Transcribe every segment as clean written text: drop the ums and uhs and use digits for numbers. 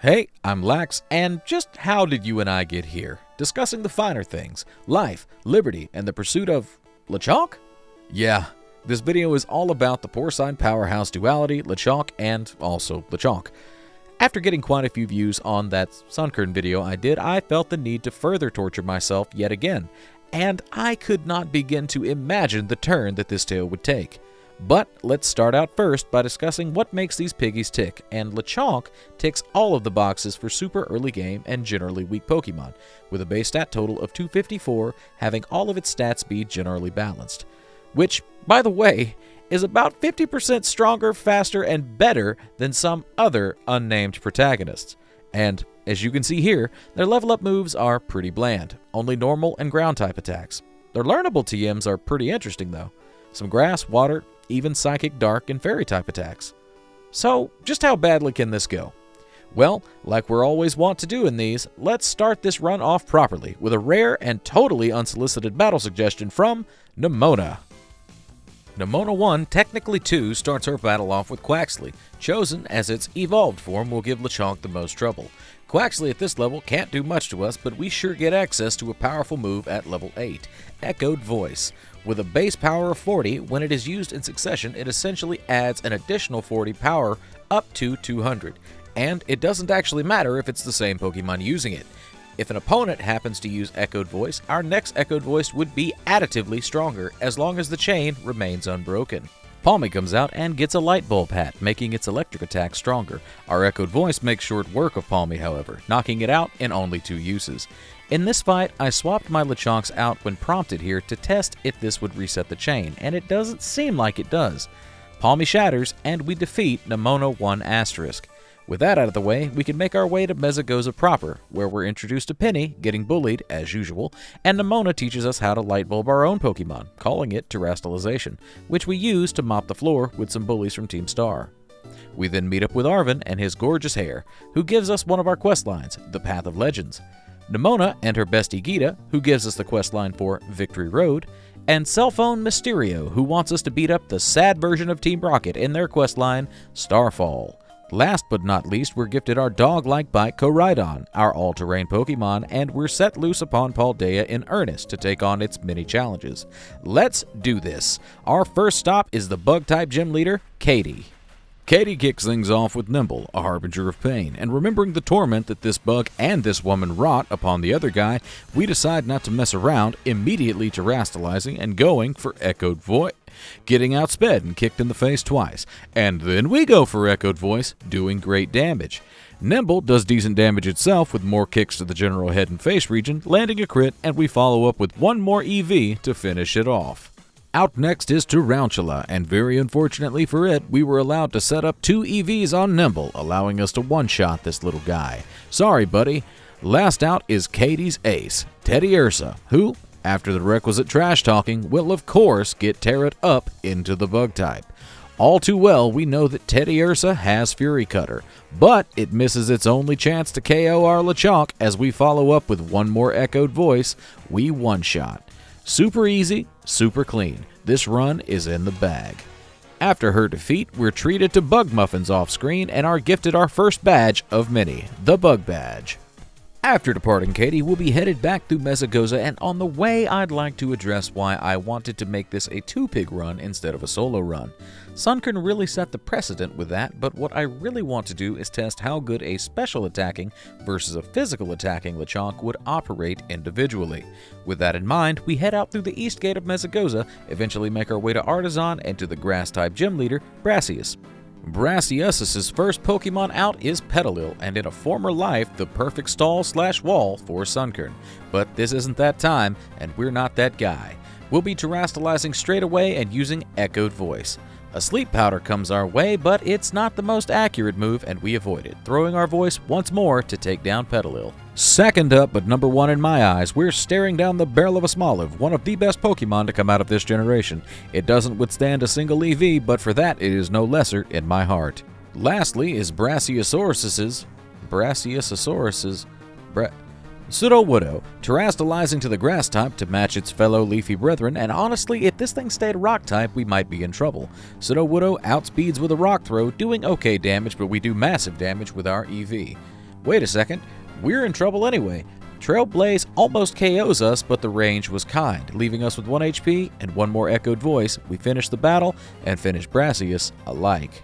Hey, I'm Lax, and just how did you and I get here? Discussing the finer things, life, liberty, and the pursuit of Lechonk? Yeah, this video is all about the porcine powerhouse duality, Lechonk, and also Lechonk. After getting quite a few views on that Sunkern video I did, I felt the need to further torture myself yet again, and I could not begin to imagine the turn that this tale would take. But let's start out first by discussing what makes these piggies tick, and Lechonk ticks all of the boxes for super early game and generally weak Pokemon, with a base stat total of 254, having all of its stats be generally balanced. Which, by the way, is about 50% stronger, faster, and better than some other unnamed protagonists. And, as you can see here, their level up moves are pretty bland, only normal and ground type attacks. Their learnable TMs are pretty interesting though. Some grass, water, even psychic, dark, and fairy type attacks. So, just how badly can this go? Well, like we're always wont to do in these, let's start this run off properly with a rare and totally unsolicited battle suggestion from Nemona. Nemona 1, technically 2, starts her battle off with Quaxly, chosen as its evolved form will give Lechonk the most trouble. Quaxly at this level can't do much to us, but we sure get access to a powerful move at level 8, Echoed Voice. With a base power of 40, when it is used in succession, it essentially adds an additional 40 power up to 200. And it doesn't actually matter if it's the same Pokemon using it. If an opponent happens to use Echoed Voice, our next Echoed Voice would be additively stronger, as long as the chain remains unbroken. Palmy comes out and gets a Light Bulb hat, making its electric attack stronger. Our Echoed Voice makes short work of Palmy, however, knocking it out in only 2 uses. In this fight, I swapped my Lechonks out when prompted here to test if this would reset the chain, and it doesn't seem like it does. Palmy shatters, and we defeat Nemona 1*. With that out of the way, we can make our way to Mesagoza proper, where we're introduced to Penny, getting bullied, as usual, and Nemona teaches us how to light bulb our own Pokemon, calling it Terastallization, which we use to mop the floor with some bullies from Team Star. We then meet up with Arven and his gorgeous hair, who gives us one of our quest lines, the Path of Legends. Nemona and her bestie Geeta, who gives us the questline for Victory Road, and Cellphone Mysterio, who wants us to beat up the sad version of Team Rocket in their questline, Starfall. Last but not least, we're gifted our dog-like bike Koraidon, our all-terrain Pokemon, and we're set loose upon Paldea in earnest to take on its many challenges. Let's do this. Our first stop is the Bug-type gym leader, Katy. Katy kicks things off with Nimble, a harbinger of pain, and remembering the torment that this bug and this woman wrought upon the other guy, we decide not to mess around, immediately terastallizing and going for Echoed Voice, getting outsped and kicked in the face twice, and then we go for Echoed Voice, doing great damage. Nimble does decent damage itself with more kicks to the general head and face region, landing a crit, and we follow up with one more EV to finish it off. Out next is Tarantula, and very unfortunately for it, we were allowed to set up 2 EVs on Nimble, allowing us to one-shot this little guy. Sorry, buddy. Last out is Katy's ace, Teddy Ursa, who, after the requisite trash-talking, will of course get Terrat up into the Bug-type. All too well, we know that Teddy Ursa has Fury Cutter, but it misses its only chance to KO our Lechonk as we follow up with one more Echoed Voice. We one-shot. Super easy, super clean. This run is in the bag. After her defeat, we're treated to Bug Muffins off-screen and are gifted our first badge of many, the Bug Badge. After departing Katy, we'll be headed back through Mesagoza, and on the way I'd like to address why I wanted to make this a 2-pig run instead of a solo run. Sunkern really set the precedent with that, but what I really want to do is test how good a special attacking versus a physical attacking Lechonk would operate individually. With that in mind, we head out through the east gate of Mesagoza, eventually make our way to Artisan and to the grass-type gym leader, Brassius. Brassius' first Pokemon out is Petalil, and in a former life, the perfect stall/wall for Sunkern. But this isn't that time, and we're not that guy. We'll be terastallizing straight away and using Echoed Voice. A Sleep Powder comes our way, but it's not the most accurate move, and we avoid it, throwing our voice once more to take down Petalil. Second up, but number 1 in my eyes, we're staring down the barrel of a Smoliv, one of the best Pokemon to come out of this generation. It doesn't withstand a single EV, but for that it is no lesser in my heart. Lastly is Brassiusaurus's Sudowoodo, terastallizing to the grass type to match its fellow leafy brethren, and honestly, if this thing stayed rock type, we might be in trouble. Sudowoodo outspeeds with a rock throw, doing okay damage, but we do massive damage with our EV. Wait a second, we're in trouble anyway. Trailblaze almost KOs us, but the range was kind, leaving us with 1 HP and 1 more echoed voice. We finish the battle and finish Brassius alike.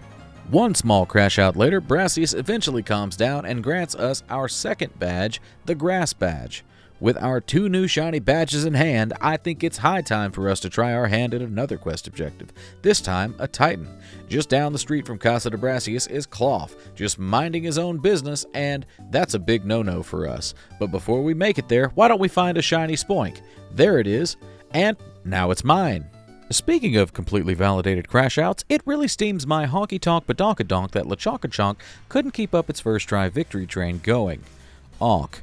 One small crash out later, Brassius eventually calms down and grants us our second badge, the Grass Badge. With our 2 new shiny badges in hand, I think it's high time for us to try our hand at another quest objective, this time a Titan. Just down the street from Casa de Brassius is Klawf, just minding his own business, and that's a big no-no for us. But before we make it there, why don't we find a shiny spoink? There it is, and now it's mine. Speaking of completely validated crash outs, it really steams my honky-tonk badonkadonk that Lechonk couldn't keep up its first try victory train going. Onk.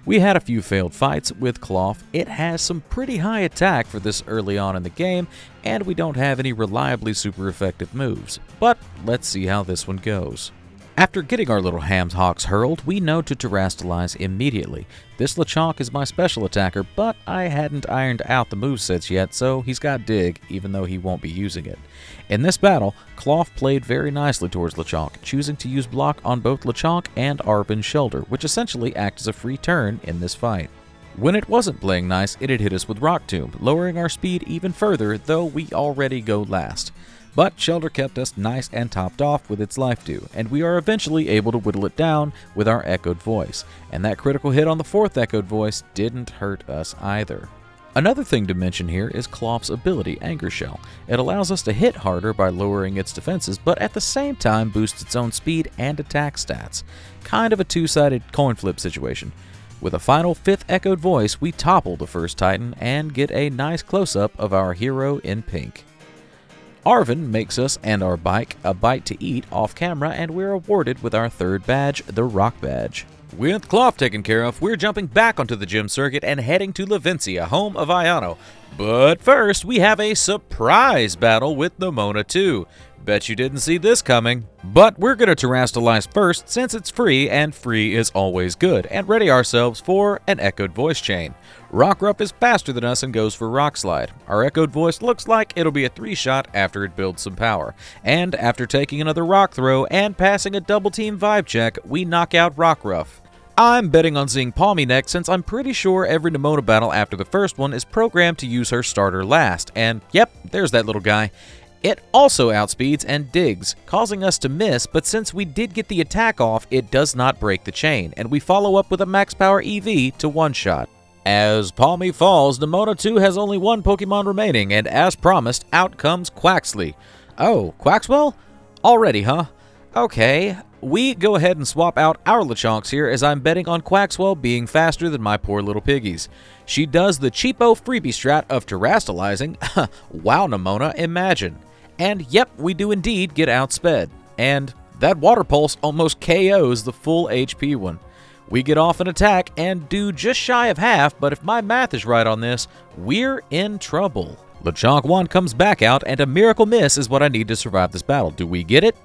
We had a few failed fights with Klawf. It has some pretty high attack for this early on in the game, and we don't have any reliably super effective moves. But let's see how this one goes. After getting our little ham's hocks hurled, we know to terastalize immediately. This Lechonk is my special attacker, but I hadn't ironed out the movesets yet, so he's got dig, even though he won't be using it. In this battle, Klawf played very nicely towards Lechonk, choosing to use block on both Lechonk and Arven's shoulder, which essentially acts as a free turn in this fight. When it wasn't playing nice, it had hit us with Rock Tomb, lowering our speed even further, though we already go last. But Shelter kept us nice and topped off with its life dew, and we are eventually able to whittle it down with our echoed voice. And that critical hit on the 4th echoed voice didn't hurt us either. Another thing to mention here is Klawf's ability, Anger Shell. It allows us to hit harder by lowering its defenses, but at the same time boosts its own speed and attack stats. Kind of a two-sided coin flip situation. With a final 5th echoed voice, we topple the first Titan and get a nice close-up of our hero in pink. Arven makes us and our bike a bite to eat off camera, and we're awarded with our 3rd badge, the Rock Badge. With Klawf taken care of, we're jumping back onto the gym circuit and heading to Levincia, home of Iono. But first, we have a surprise battle with Nemona too. Bet you didn't see this coming. But we're gonna terastalize first since it's free, and free is always good, and ready ourselves for an echoed voice chain. Rockruff is faster than us and goes for Rock Slide. Our echoed voice looks like it'll be a 3-shot after it builds some power. And after taking another rock throw and passing a double team vibe check, we knock out Rockruff. I'm betting on seeing Palmy next since I'm pretty sure every Nemona battle after the first one is programmed to use her starter last. And yep, there's that little guy. It also outspeeds and digs, causing us to miss, but since we did get the attack off, it does not break the chain, and we follow up with a max power EV to one-shot. As Palmy falls, Nemona 2 has only 1 Pokemon remaining, and as promised, out comes Quaxley. Oh, Quaxwell? Already, huh? Okay, we go ahead and swap out our Lechonks here, as I'm betting on Quaxwell being faster than my poor little piggies. She does the cheapo freebie strat of terastalizing. Wow, Nemona, imagine. And yep, we do indeed get outsped. And that Water Pulse almost KOs the full HP one. We get off an attack and do just shy of half, but if my math is right on this, we're in trouble. Lechonk 1 comes back out, and a miracle miss is what I need to survive this battle. Do we get it?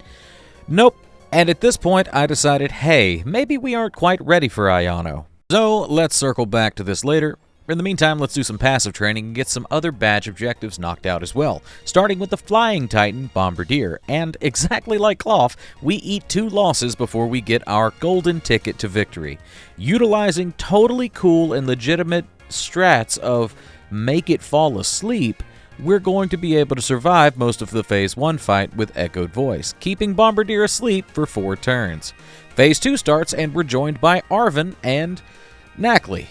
Nope. And at this point, I decided, hey, maybe we aren't quite ready for Iono. So let's circle back to this later. In the meantime, let's do some passive training and get some other badge objectives knocked out as well, starting with the Flying Titan, Bombirdier. And exactly like Klawf, we eat 2 losses before we get our golden ticket to victory. Utilizing totally cool and legitimate strats of make it fall asleep, we're going to be able to survive most of the Phase 1 fight with Echoed Voice, keeping Bombirdier asleep for 4 turns. Phase 2 starts and we're joined by Arven and Knackley.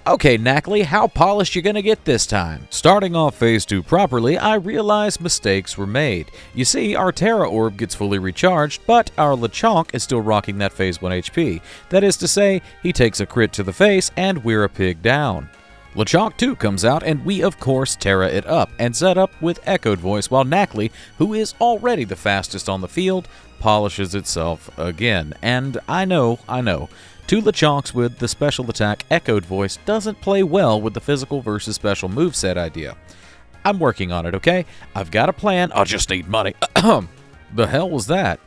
Okay, Knackley, how polished you gonna get this time? Starting off Phase 2 properly, I realize mistakes were made. You see, our Terra Orb gets fully recharged, but our Lechonk is still rocking that Phase 1 HP. That is to say, he takes a crit to the face, and we're a pig down. Lechonk 2 comes out, and we of course Terra it up, and set up with Echoed Voice, while Knackley, who is already the fastest on the field, polishes itself again. And I know, 2 Lechonks with the special attack Echoed Voice doesn't play well with the physical versus special moveset idea. I'm working on it, okay? I've got a plan, I just need money. The hell was that?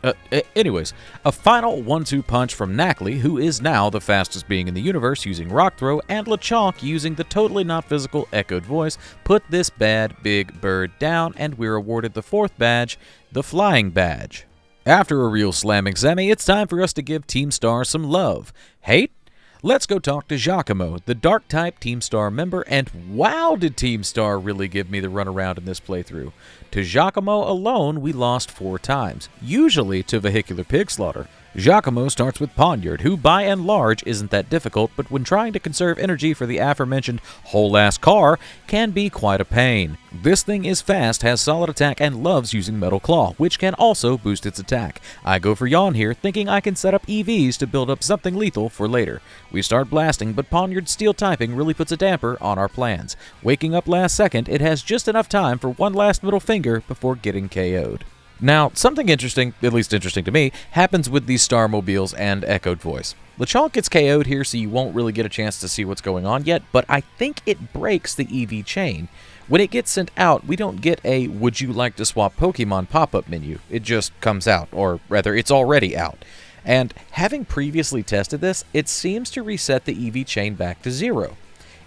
Anyways, a final 1-2 punch from Knackley, who is now the fastest being in the universe using Rock Throw, and Lechonk using the totally not physical Echoed Voice, put this bad big bird down, and we're awarded the 4th badge, the Flying Badge. After a real slamming semi, it's time for us to give Team Star some love. Hate? Let's go talk to Giacomo, the Dark-type Team Star member, and wow did Team Star really give me the runaround in this playthrough. To Giacomo alone, we lost 4 times, usually to vehicular pig slaughter. Giacomo starts with Poniard, who by and large isn't that difficult, but when trying to conserve energy for the aforementioned whole-ass car, can be quite a pain. This thing is fast, has solid attack, and loves using Metal Claw, which can also boost its attack. I go for Yawn here, thinking I can set up EVs to build up something lethal for later. We start blasting, but Poniard's steel typing really puts a damper on our plans. Waking up last second, it has just enough time for one last middle finger before getting KO'd. Now, something interesting, at least interesting to me, happens with these Star Mobiles and Echoed Voice. Lechonk gets KO'd here, so you won't really get a chance to see what's going on yet, but I think it breaks the EV chain. When it gets sent out, we don't get a "Would you like to swap Pokemon" pop-up menu. It just comes out, or rather, it's already out. And having previously tested this, it seems to reset the EV chain back to 0.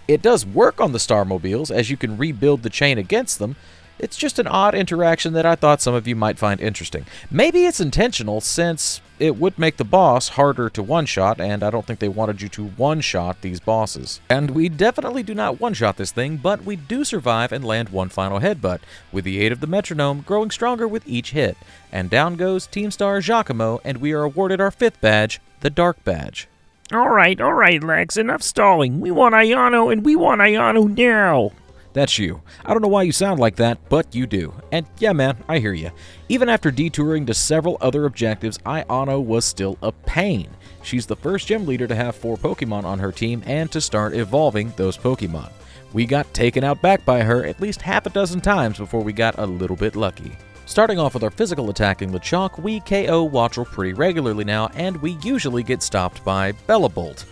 It does work on the Star Mobiles, as you can rebuild the chain against them. It's just an odd interaction that I thought some of you might find interesting. Maybe it's intentional, since it would make the boss harder to one-shot, and I don't think they wanted you to one-shot these bosses. And we definitely do not one-shot this thing, but we do survive and land one final headbutt, with the aid of the metronome growing stronger with each hit. And down goes Team Star Giacomo, and we are awarded our 5th badge, the Dark Badge. Alright, Lex, enough stalling. We want Iono, and we want Iono now. That's you. I don't know why you sound like that, but you do. And yeah, man, I hear you. Even after detouring to several other objectives, Iono was still a pain. She's the first gym leader to have 4 Pokemon on her team and to start evolving those Pokemon. We got taken out back by her at least half a dozen times before we got a little bit lucky. Starting off with our physical attacking Lechonk, we KO Wattrel pretty regularly now, and we usually get stopped by Bellabolt.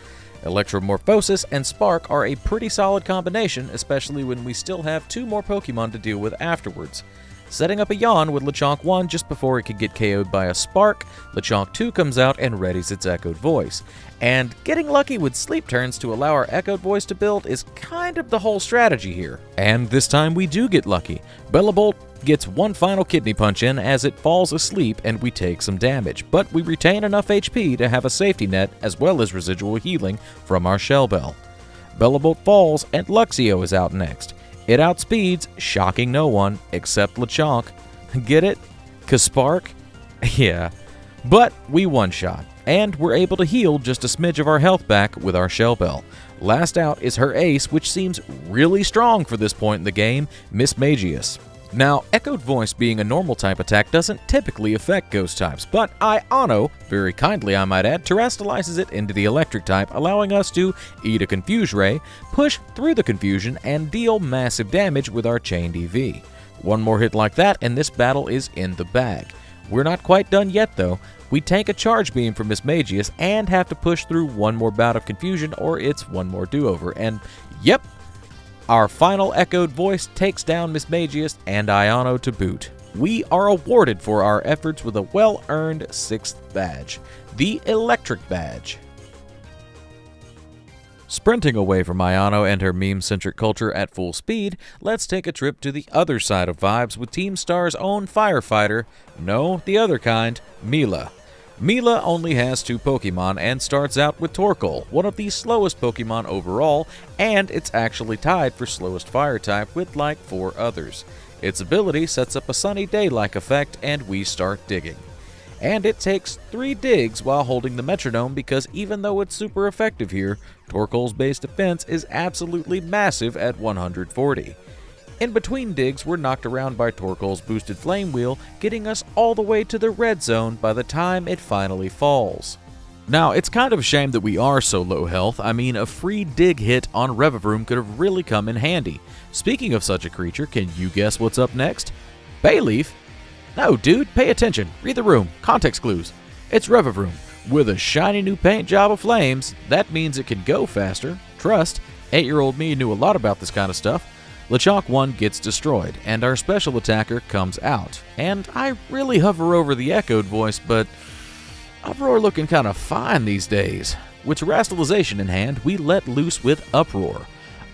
Electromorphosis and Spark are a pretty solid combination, especially when we still have 2 more Pokemon to deal with afterwards. Setting up a Yawn with Lechonk 1 just before it could get KO'd by a Spark, Lechonk 2 comes out and readies its Echoed Voice. And getting lucky with sleep turns to allow our Echoed Voice to build is kind of the whole strategy here. And this time we do get lucky. Bellabolt gets one final kidney punch in as it falls asleep and we take some damage, but we retain enough HP to have a safety net as well as residual healing from our Shell Bell. Bellabolt falls and Luxio is out next. It outspeeds, shocking no one except Lechonk. Get it? 'Cause Spark? Yeah. But we one-shot, and we're able to heal just a smidge of our health back with our Shell Bell. Last out is her ace, which seems really strong for this point in the game, Mismagius. Now, Echoed Voice being a normal type attack doesn't typically affect ghost types, but Iono, very kindly I might add, terrestrializes it into the electric type, allowing us to eat a Confuse Ray, push through the confusion, and deal massive damage with our chained EV. One more hit like that and this battle is in the bag. We're not quite done yet though. We tank a Charge Beam from Mismagius and have to push through one more bout of confusion or it's one more do-over, and yep, our final Echoed Voice takes down Mismagius and Iono to boot. We are awarded for our efforts with a well-earned 6th badge, the Electric Badge. Sprinting away from Iono and her meme-centric culture at full speed, let's take a trip to the other side of vibes with Team Star's own firefighter, no, the other kind, Mela. Mela only has 2 Pokemon and starts out with Torkoal, one of the slowest Pokemon overall, and it's actually tied for slowest fire type with like 4 others. Its ability sets up a sunny day-like effect and we start digging. And it takes 3 digs while holding the metronome because even though it's super effective here, Torkoal's base defense is absolutely massive at 140. In between digs, we're knocked around by Torkoal's boosted Flame Wheel, getting us all the way to the red zone by the time it finally falls. Now, it's kind of a shame that we are so low health. I mean, a free dig hit on Revavroom could have really come in handy. Speaking of such a creature, can you guess what's up next? Bayleaf? No, dude, pay attention. Read the room. Context clues. It's Revavroom. With a shiny new paint job of flames, that means it can go faster. Trust, 8-year-old me knew a lot about this kind of stuff. Lechonk 1 gets destroyed, and our special attacker comes out. And I really hover over the Echoed Voice, but Uproar looking kind of fine these days. With Terrestrialization in hand, we let loose with Uproar.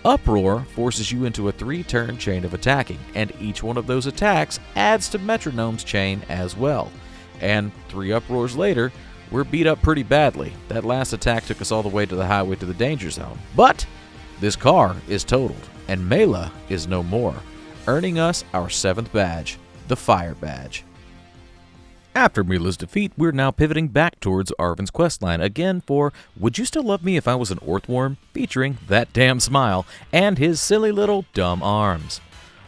Uproar forces you into a 3-turn chain of attacking, and each one of those attacks adds to Metronome's chain as well. And 3 uproars later, we're beat up pretty badly. That last attack took us all the way to the highway to the danger zone. But this car is totaled, and Mela is no more, earning us our 7th badge, the Fire Badge. After Mela's defeat, we're now pivoting back towards Arven's questline again for Would You Still Love Me If I Was an Orthworm? Featuring that damn smile and his silly little dumb arms.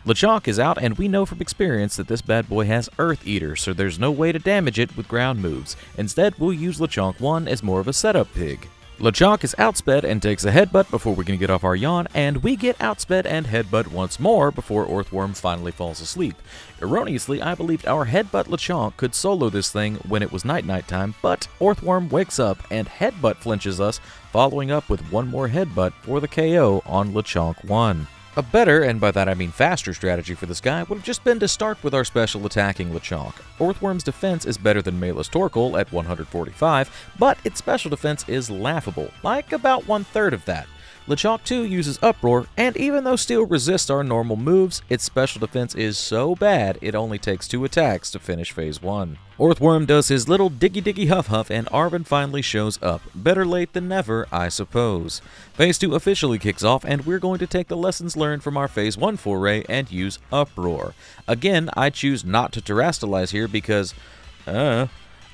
Lechonk is out, and we know from experience that this bad boy has Earth Eater, so there's no way to damage it with ground moves. Instead, we'll use Lechonk 1 as more of a setup pig. Lechonk is outsped and takes a headbutt before we can get off our yawn, and we get outsped and headbutt once more before Orthworm finally falls asleep. Erroneously, I believed our headbutt Lechonk could solo this thing when it was night time, but Orthworm wakes up and headbutt flinches us, following up with one more headbutt for the KO on Lechonk 1. A better, and by that I mean faster, strategy for this guy would have just been to start with our special attacking Lechonk. Orthworm's defense is better than Mela's Torkoal at 145, but its special defense is laughable, like about 1/3 of that. Lechonk 2 uses Uproar, and even though Steel resists our normal moves, its special defense is so bad it only takes 2 attacks to finish Phase 1. Orthworm does his little diggy huff huff, and Arven finally shows up. Better late than never, I suppose. Phase 2 officially kicks off, and we're going to take the lessons learned from our Phase 1 foray and use Uproar. Again, I choose not to terastalize here because,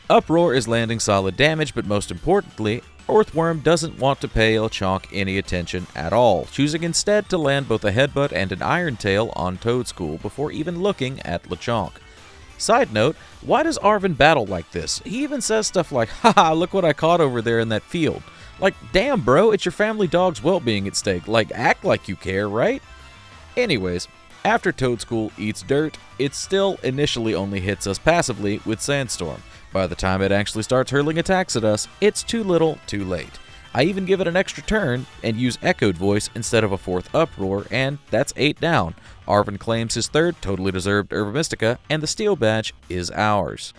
Uproar is landing solid damage, but most importantly, Orthworm doesn't want to pay Lechonk any attention at all, choosing instead to land both a headbutt and an Iron Tail on Toadstool before even looking at Lechonk. Side note, why does Arven battle like this? He even says stuff like, haha, look what I caught over there in that field. Like, damn bro, it's your family dog's well-being at stake. Like, act like you care, right? Anyways, after Toadstool eats dirt, it still initially only hits us passively with Sandstorm. By the time it actually starts hurling attacks at us, it's too little, too late. I even give it an extra turn and use Echoed Voice instead of a 4th Uproar, and that's 8 down. Arven claims his 3rd totally deserved Herba Mystica, and the Steel Badge is ours.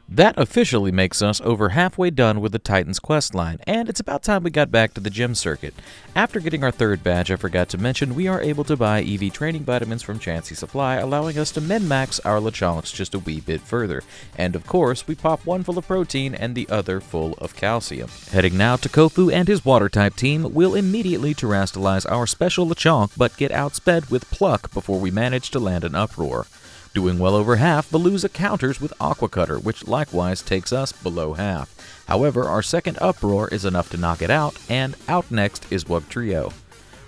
That officially makes us over halfway done with the Titan's questline, and it's about time we got back to the gym circuit. After getting our 3rd badge, I forgot to mention, we are able to buy EV training vitamins from Chansey Supply, allowing us to min-max our Lechonks just a wee bit further. And of course, we pop one full of protein and the other full of calcium. Heading now to Kofu and his water-type team, we'll immediately terastalize our special Lechonk, but get outsped with Pluck before we manage to land an Uproar. Doing well over half, Veluza counters with Aqua Cutter, which likewise takes us below half. However, our 2nd Uproar is enough to knock it out, and out next is Wugtrio.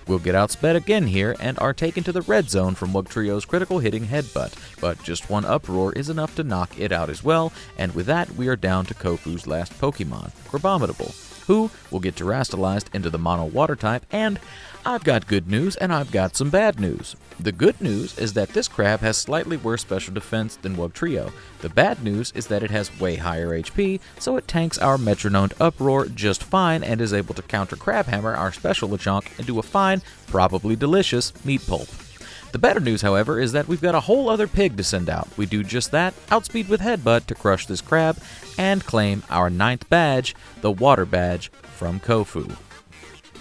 We'll get outsped again here, and are taken to the red zone from Wugtrio's critical hitting headbutt, but just 1 Uproar is enough to knock it out as well, and with that we are down to Kofu's last Pokemon, Crabominable, who will get terastalized into the Mono Water type, and I've got good news and I've got some bad news. The good news is that this crab has slightly worse special defense than Wugtrio. The bad news is that it has way higher HP, so it tanks our Metronome Uproar just fine and is able to counter Crabhammer our special Lechonk into a fine, probably delicious meat pulp. The better news, however, is that we've got a whole other pig to send out. We do just that, outspeed with Headbutt to crush this crab, and claim our 9th badge, the Water Badge, from Kofu.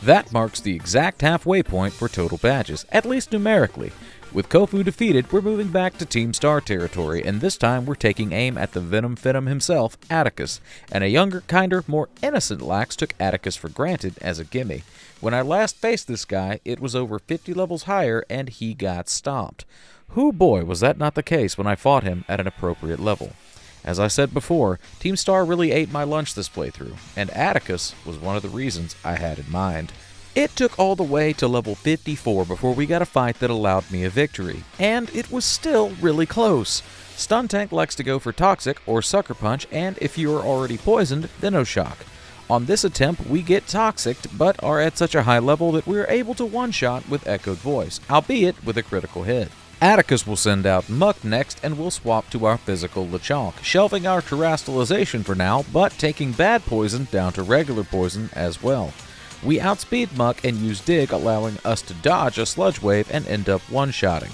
That marks the exact halfway point for total badges, at least numerically. With Kofu defeated, we're moving back to Team Star territory, and this time we're taking aim at the Venom Phenom himself, Atticus, and a younger, kinder, more innocent Lax took Atticus for granted as a gimme. When I last faced this guy, it was over 50 levels higher, and he got stomped. Hoo boy, was that not the case when I fought him at an appropriate level. As I said before, Team Star really ate my lunch this playthrough, and Atticus was one of the reasons I had in mind. It took all the way to level 54 before we got a fight that allowed me a victory, and it was still really close. Stun Tank likes to go for Toxic or Sucker Punch, and if you are already poisoned, then no shock. On this attempt, we get Toxicked, but are at such a high level that we are able to one-shot with Echoed Voice, albeit with a critical hit. Atticus will send out Muck next, and we'll swap to our physical Lechonk, shelving our terastalization for now, but taking bad poison down to regular poison as well. We outspeed Muck and use Dig, allowing us to dodge a Sludge Wave and end up one-shotting.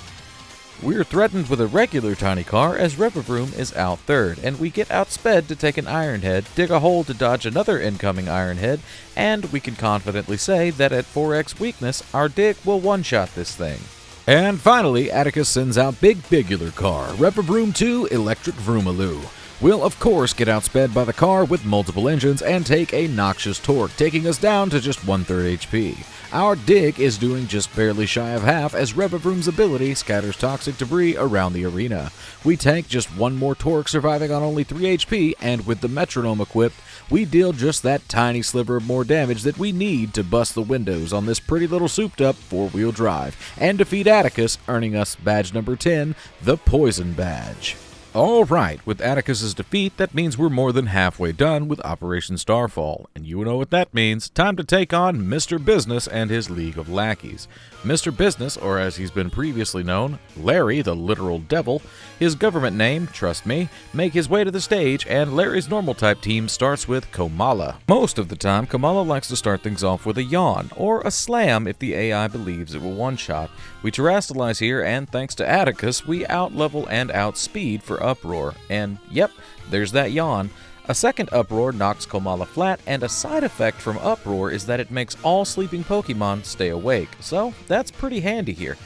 We're threatened with a regular Tiny Car as Revavroom is out 3rd, and we get outsped to take an Iron Head, dig a hole to dodge another incoming Iron Head, and we can confidently say that at 4x weakness, our Dig will one-shot this thing. And finally, Atticus sends out Big Bigular Car, Revavroom 2, Electric Vroomaloo. We'll of course get outsped by the car with multiple engines and take a noxious torque, taking us down to just 1/3 HP. Our dig is doing just barely shy of half as Revavroom's ability scatters toxic debris around the arena. We tank just one more torque, surviving on only 3 HP, and with the metronome equipped, we deal just that tiny sliver of more damage that we need to bust the windows on this pretty little souped-up 4-wheel drive, and defeat Atticus, earning us badge number 10, the Poison Badge. Alright, with Atticus's defeat, that means we're more than halfway done with Operation Starfall, and you know what that means. Time to take on Mr. Business and his League of Lackeys. Mr. Business, or as he's been previously known, Larry the Literal Devil, his government name, trust me, make his way to the stage, and Larry's normal type team starts with Komala. Most of the time, Komala likes to start things off with a yawn, or a slam if the AI believes it will one-shot. We terastalize here, and thanks to Atticus, we out-level and outspeed for Uproar. And yep, there's that yawn. A second Uproar knocks Komala flat, and a side effect from Uproar is that it makes all sleeping Pokemon stay awake, so that's pretty handy here.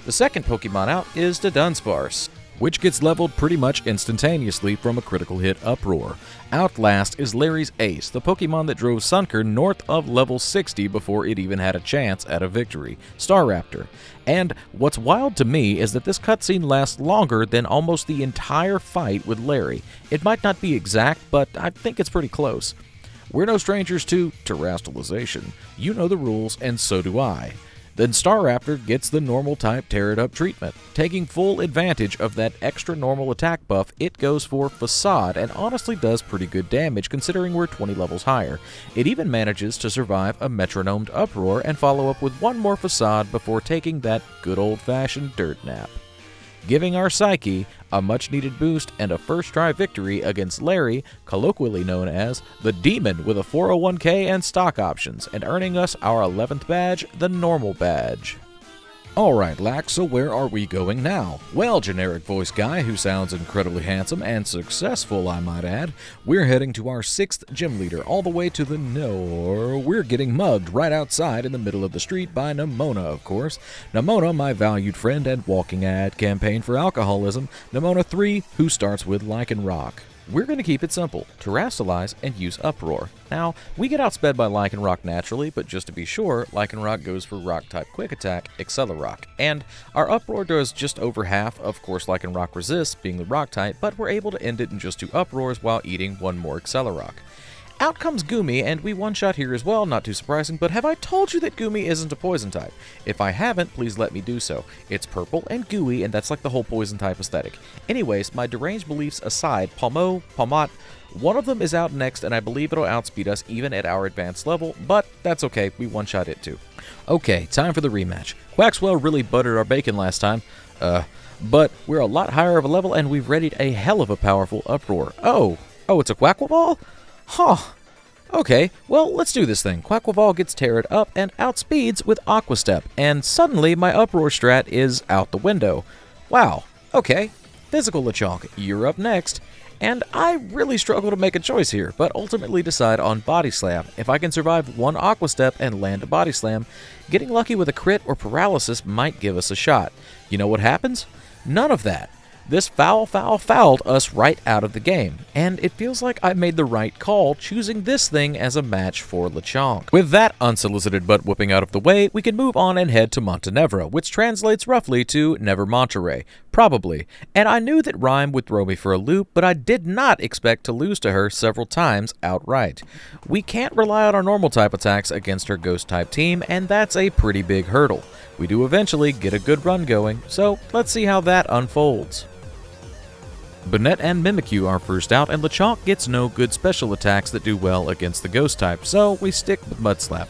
The second Pokemon out is the Dunsparce, which gets leveled pretty much instantaneously from a critical hit Uproar. Out last is Larry's Ace, the Pokemon that drove Sunker north of level 60 before it even had a chance at a victory, Staraptor. And what's wild to me is that this cutscene lasts longer than almost the entire fight with Larry. It might not be exact, but I think it's pretty close. We're no strangers to terastallization. You know the rules, and so do I. Then Staraptor gets the normal type Tear It Up treatment. Taking full advantage of that extra normal attack buff, it goes for Facade and honestly does pretty good damage considering we're 20 levels higher. It even manages to survive a metronomed Uproar and follow up with one more Facade before taking that good old-fashioned dirt nap, giving our Psyche a much-needed boost and a first-try victory against Larry, colloquially known as the Demon with a 401k and stock options, and earning us our 11th badge, the Normal Badge. Alright, Lax, so where are we going now? Well, generic voice guy who sounds incredibly handsome and successful, I might add, we're heading to our 6th gym leader, all the way to the We're getting mugged right outside in the middle of the street by Nemona, of course. Nemona, my valued friend and walking ad campaign for alcoholism. Nemona 3, who starts with Lycanroc. We're going to keep it simple, terastalize and use Uproar. Now, we get outsped by Lycanroc naturally, but just to be sure, Lycanroc goes for Rock-type Quick Attack, Accelerock. And our Uproar does just over half, of course Lycanroc resists, being the Rock-type, but we're able to end it in just 2 Uproars while eating one more Accelerock. Out comes Goomy, and we one-shot here as well, not too surprising, but have I told you that Goomy isn't a poison type? If I haven't, please let me do so. It's purple and gooey, and that's like the whole poison type aesthetic. Anyways, my deranged beliefs aside, Palmot, one of them is out next, and I believe it'll outspeed us even at our advanced level, but that's okay, we one-shot it too. Okay, time for the rematch. Quaxwell really buttered our bacon last time, but we're a lot higher of a level, and we've readied a hell of a powerful Uproar. Oh, it's a Quaquaval? Huh. Okay, well, let's do this thing. Quaquaval gets Tear It Up and outspeeds with Aqua Step, and suddenly my Uproar strat is out the window. Wow, okay. Physical Lechonk, you're up next. And I really struggle to make a choice here, but ultimately decide on Body Slam. If I can survive one Aqua Step and land a Body Slam, getting lucky with a crit or paralysis might give us a shot. You know what happens? None of that. This fouled us right out of the game, and it feels like I made the right call choosing this thing as a match for Lechonk. With that unsolicited butt whooping out of the way, we can move on and head to Montenevra, which translates roughly to Never Monterey. Probably. And I knew that Ryme would throw me for a loop, but I did not expect to lose to her several times outright. We can't rely on our normal type attacks against her ghost type team, and that's a pretty big hurdle. We do eventually get a good run going, so let's see how that unfolds. Banette and Mimikyu are first out, and Lechonk gets no good special attacks that do well against the ghost type, so we stick with Mudslap.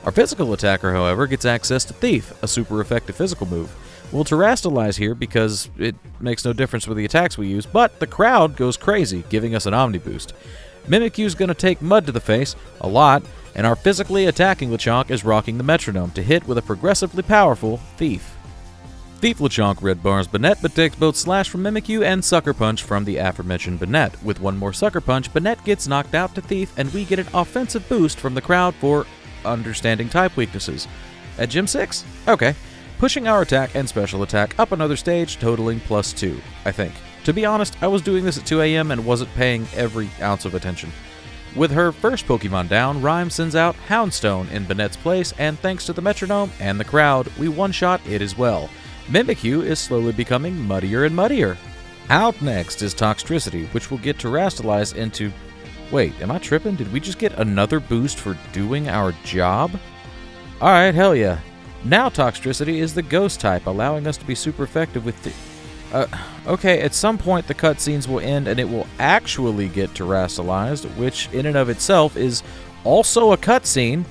Our physical attacker, however, gets access to Thief, a super effective physical move. We'll terastalize here because it makes no difference with the attacks we use, but the crowd goes crazy, giving us an Omni Boost. Mimikyu's gonna take Mud to the face, a lot, and our physically attacking Lechonk is rocking the metronome to hit with a progressively powerful Thief. Thief Lechonk red bars Banette, but takes both Slash from Mimikyu and Sucker Punch from the aforementioned Banette. With one more Sucker Punch, Banette gets knocked out to Thief, and we get an offensive boost from the crowd for understanding type weaknesses. At Gym 6? Okay. Pushing our attack and special attack up another stage, totaling +2, I think. To be honest, I was doing this at 2 a.m. and wasn't paying every ounce of attention. With her first Pokemon down, Ryme sends out Houndstone in Banette's place, and thanks to the metronome and the crowd, we one-shot it as well. Mimikyu is slowly becoming muddier and muddier. Out next is Toxtricity, which will get Terastallized into... Wait, am I tripping? Did we just get another boost for doing our job? Alright, hell yeah. Now Toxtricity is the ghost type, allowing us to be super effective with the... Okay, at some point the cutscenes will end and it will actually get Terastallized, which in and of itself is also a cutscene.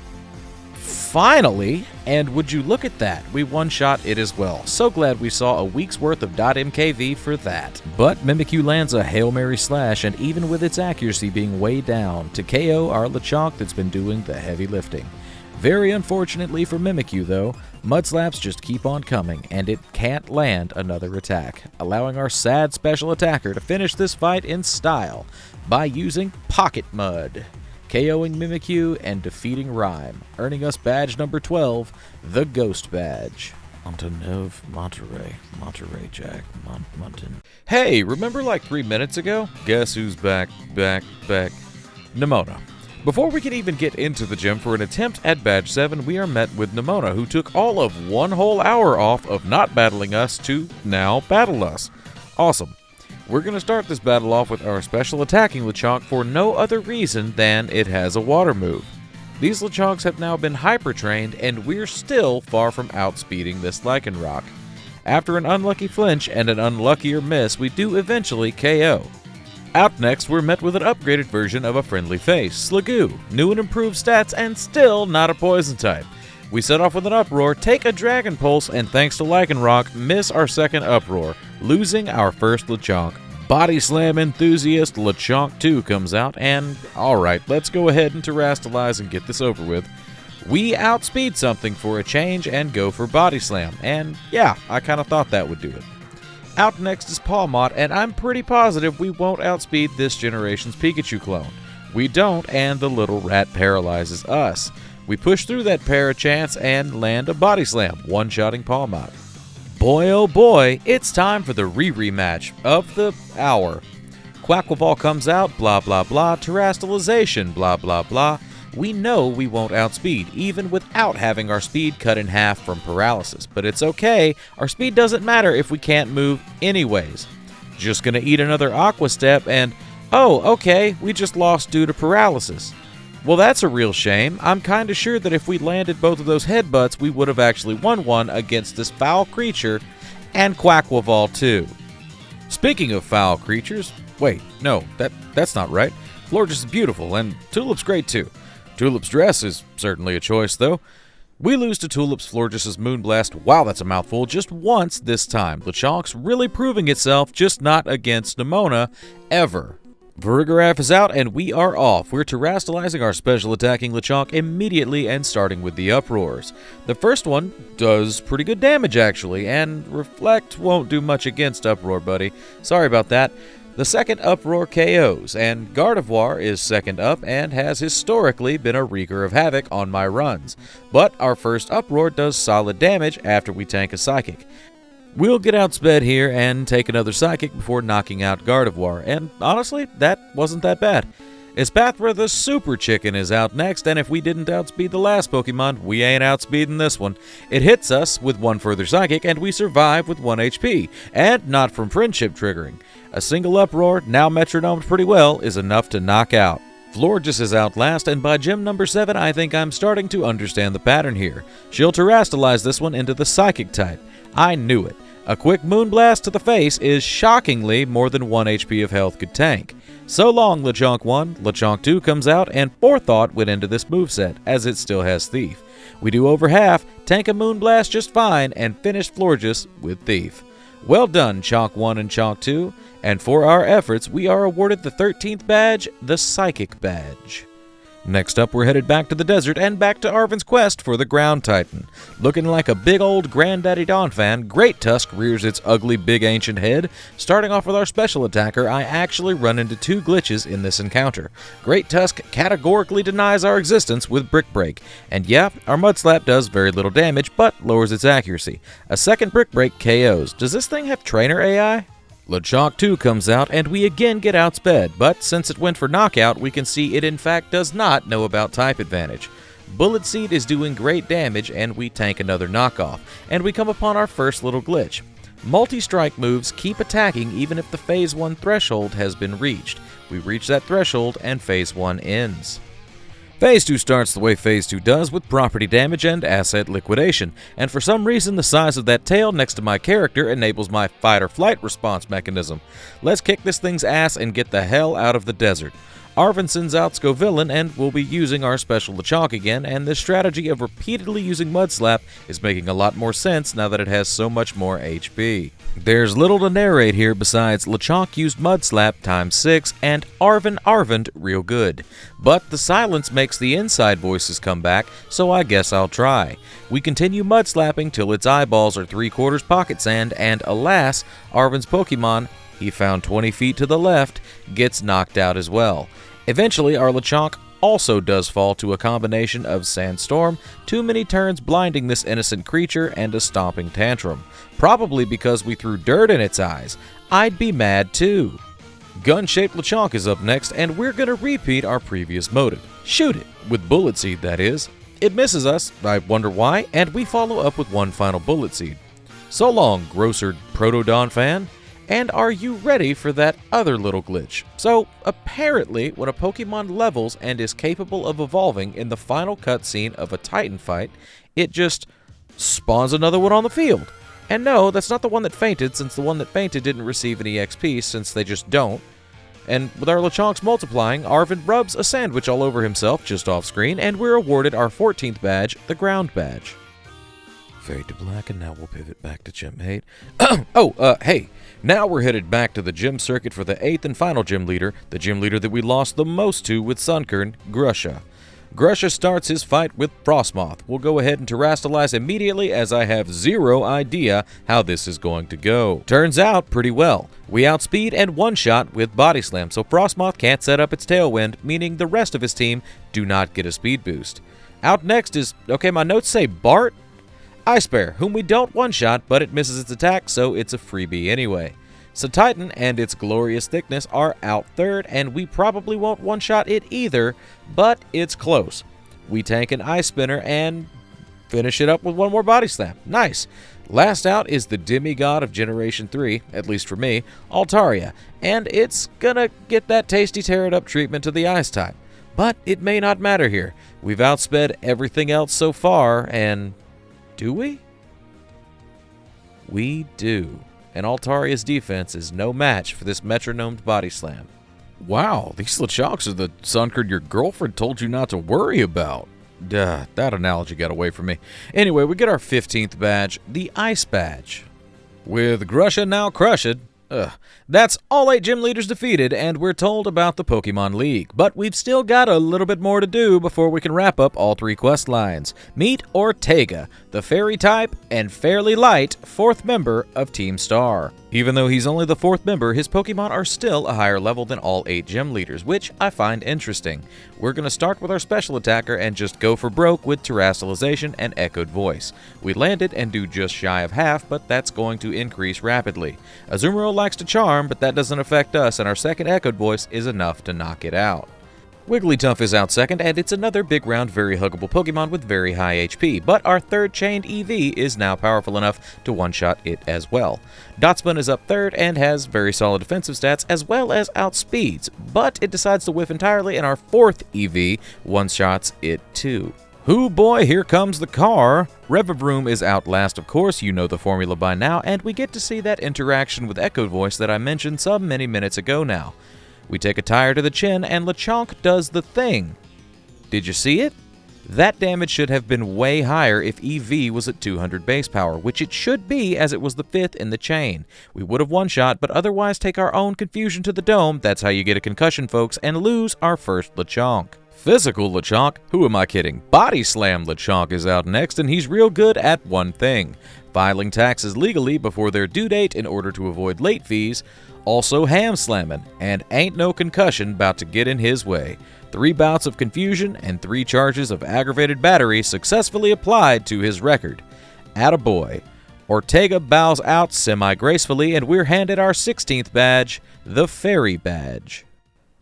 Finally! And would you look at that, we one-shot it as well. So glad we saw a week's worth of .mkv for that. But Mimikyu lands a Hail Mary Slash, and even with its accuracy being way down, to KO our Lechonk that's been doing the heavy lifting. Very unfortunately for Mimikyu though, Mudslaps just keep on coming, and it can't land another attack, allowing our sad special attacker to finish this fight in style by using Pocket Mud, KOing Mimikyu and defeating Ryme, earning us badge number 12, the Ghost Badge. Monterey Jack, Monton. Hey, remember like 3 minutes ago? Guess who's back? Nemona. Before we can even get into the gym for an attempt at Badge 7, we are met with Nemona, who took all of 1 whole hour off of not battling us to now battle us. Awesome. We're going to start this battle off with our special attacking Lechonk for no other reason than it has a water move. These Lechonks have now been hyper-trained, and we're still far from outspeeding this Lycanroc. After an unlucky flinch and an unluckier miss, we do eventually KO. Out next, we're met with an upgraded version of a friendly face, Sliggoo, new and improved stats, and still not a poison type. We set off with an Uproar, take a Dragon Pulse, and thanks to Lycanroc, miss our second Uproar, losing our first Lechonk. Body Slam enthusiast Lechonk 2 comes out, and alright, let's go ahead and Terastallize and get this over with. We outspeed something for a change and go for Body Slam, and yeah, I kinda thought that would do it. Out next is Pawmot, and I'm pretty positive we won't outspeed this generation's Pikachu clone. We don't, and the little rat paralyzes us. We push through that Parachance and land a Body Slam, one-shotting Pawmot. Boy oh boy, it's time for the rematch of the hour. Quaquaval comes out, blah blah blah, Terastallization, blah blah blah. We know we won't outspeed, even without having our speed cut in half from paralysis. But it's okay, our speed doesn't matter if we can't move anyways. Just gonna eat another Aqua Step and, oh, okay, we just lost due to paralysis. Well, that's a real shame. I'm kinda sure that if we landed both of those headbutts, we would have actually won one against this foul creature, and Quaquaval too. Speaking of foul creatures, wait, no, that's not right. Florges is beautiful, and Tulip's great too. Tulip's dress is certainly a choice, though. We lose to Tulip's Florges' Moonblast, wow that's a mouthful, just once this time. Lechonk's really proving itself, just not against Nemona, ever. Varigarath is out and we are off. We're Terastallizing our special attacking Lechonk immediately and starting with the Uproars. The first one does pretty good damage actually, and Reflect won't do much against Uproar, buddy. Sorry about that. The second Uproar KOs, and Gardevoir is second up and has historically been a wreaker of havoc on my runs. But our first Uproar does solid damage after we tank a Psychic. We'll get outsped here and take another Psychic before knocking out Gardevoir, and honestly, that wasn't that bad. Espathra the Super Chicken is out next, and if we didn't outspeed the last Pokemon, we ain't outspeeding this one. It hits us with one further Psychic, and we survive with 1 HP, and not from friendship triggering. A single Uproar, now metronomed pretty well, is enough to knock out. Florges is out last, and by gym number 7, I think I'm starting to understand the pattern here. She'll Terastallize this one into the Psychic type. I knew it. A quick Moonblast to the face is shockingly more than 1 HP of health could tank. So long, Lechonk 1. Lechonk 2 comes out, and Forethought went into this moveset, as it still has Thief. We do over half, tank a Moonblast just fine, and finish Florges with Thief. Well done, Chonk 1 and Chonk 2, and for our efforts, we are awarded the 13th badge, the Psychic Badge. Next up, we're headed back to the desert and back to Arven's quest for the Ground Titan. Looking like a big old Granddaddy Donphan, Great Tusk rears its ugly big ancient head. Starting off with our special attacker, I actually run into 2 glitches in this encounter. Great Tusk categorically denies our existence with Brick Break. And yeah, our Mudslap does very little damage, but lowers its accuracy. A second Brick Break KOs. Does this thing have trainer AI? Lechonk 2 comes out, and we again get outsped, but since it went for knockout, we can see it in fact does not know about type advantage. Bullet Seed is doing great damage, and we tank another knockoff, and we come upon our first little glitch. Multi-strike moves keep attacking even if the Phase 1 threshold has been reached. We reach that threshold, and Phase 1 ends. Phase 2 starts the way Phase 2 does, with property damage and asset liquidation, and for some reason the size of that tail next to my character enables my fight-or-flight response mechanism. Let's kick this thing's ass and get the hell out of the desert. Arven sends out Scovillain, and we'll be using our special Lechonk again, and this strategy of repeatedly using Mud Slap is making a lot more sense now that it has so much more HP. There's little to narrate here besides Lechonk used Mud Slap times 6 and Arvened real good. But the silence makes the inside voices come back, so I guess I'll try. We continue Mud Slapping till its eyeballs are 3/4 pocket sand, and alas, Arven's Pokemon, he found 20 feet to the left, gets knocked out as well. Eventually, our Lechonk also does fall to a combination of Sandstorm, too many turns blinding this innocent creature, and a stomping tantrum. Probably because we threw dirt in its eyes. I'd be mad too. Gun-shaped Lechonk is up next, and we're gonna repeat our previous motive. Shoot it, with Bullet Seed that is. It misses us, I wonder why, and we follow up with one final Bullet Seed. So long, Grosser Protodon fan. And are you ready for that other little glitch? So, apparently, when a Pokemon levels and is capable of evolving in the final cutscene of a Titan fight, it just spawns another one on the field. And no, that's not the one that fainted, since the one that fainted didn't receive any XP, since they just don't. And with our Lechonks multiplying, Arven rubs a sandwich all over himself just off screen, and we're awarded our 14th badge, the Ground Badge. Fade to black, and now we'll pivot back to Gym 8. Hey! Now we're headed back to the gym circuit for the 8th and final gym leader, the gym leader that we lost the most to with Sunkern, Grusha. Grusha starts his fight with Frostmoth. We'll go ahead and terrastalize immediately as I have zero idea how this is going to go. Turns out pretty well. We outspeed and one-shot with Body Slam, so Frostmoth can't set up its Tailwind, meaning the rest of his team do not get a speed boost. Out next is, okay, my notes say Bart? Ice Bear, whom we don't one-shot, but it misses its attack, so it's a freebie anyway. So Titan and its glorious thickness are out third, and we probably won't one-shot it either, but it's close. We tank an Ice Spinner and finish it up with one more Body Slam. Nice. Last out is the demigod of Generation 3, at least for me, Altaria, and it's gonna get that tasty tear-it-up treatment to the Ice type. But it may not matter here. We've outsped everything else so far, and do we? We do. And Altaria's defense is no match for this metronomed Body Slam. Wow, these Lechonks are the Sunkern your girlfriend told you not to worry about. Duh, that analogy got away from me. Anyway, we get our 15th badge, the Ice Badge. With Grusha now crushed, that's all 8 gym leaders defeated, and we're told about the Pokemon League. But we've still got a little bit more to do before we can wrap up all 3 quest lines. Meet Ortega, the fairy type and fairly light 4th member of Team Star. Even though he's only the 4th member, his Pokemon are still a higher level than all 8 gym leaders, which I find interesting. We're going to start with our special attacker and just go for broke with Terastallization and Echoed Voice. We land it and do just shy of half, but that's going to increase rapidly. Azumarill likes to charm, but that doesn't affect us, and our second Echoed Voice is enough to knock it out. Wigglytuff is out second, and it's another big round, very huggable Pokemon with very high HP, but our third chained EV is now powerful enough to one-shot it as well. Dotspun is up third and has very solid defensive stats as well as outspeeds, but it decides to whiff entirely, and our 4th EV one-shots it too. Hoo boy, here comes the car! Revavroom is out last, of course, you know the formula by now, and we get to see that interaction with Echoed Voice that I mentioned some many minutes ago now. We take a tire to the chin, and Lechonk does the thing. Did you see it? That damage should have been way higher if EV was at 200 base power, which it should be as it was the 5th in the chain. We would have one-shot, but otherwise take our own confusion to the dome, that's how you get a concussion folks, and lose our first Lechonk. Physical Lechonk? Who am I kidding? Body Slam Lechonk is out next, and he's real good at one thing: filing taxes legally before their due date in order to avoid late fees, also ham slamming, and ain't no concussion about to get in his way. 3 bouts of confusion and 3 charges of aggravated battery successfully applied to his record. Attaboy. Ortega bows out semi-gracefully, and we're handed our 16th badge, the Fairy Badge.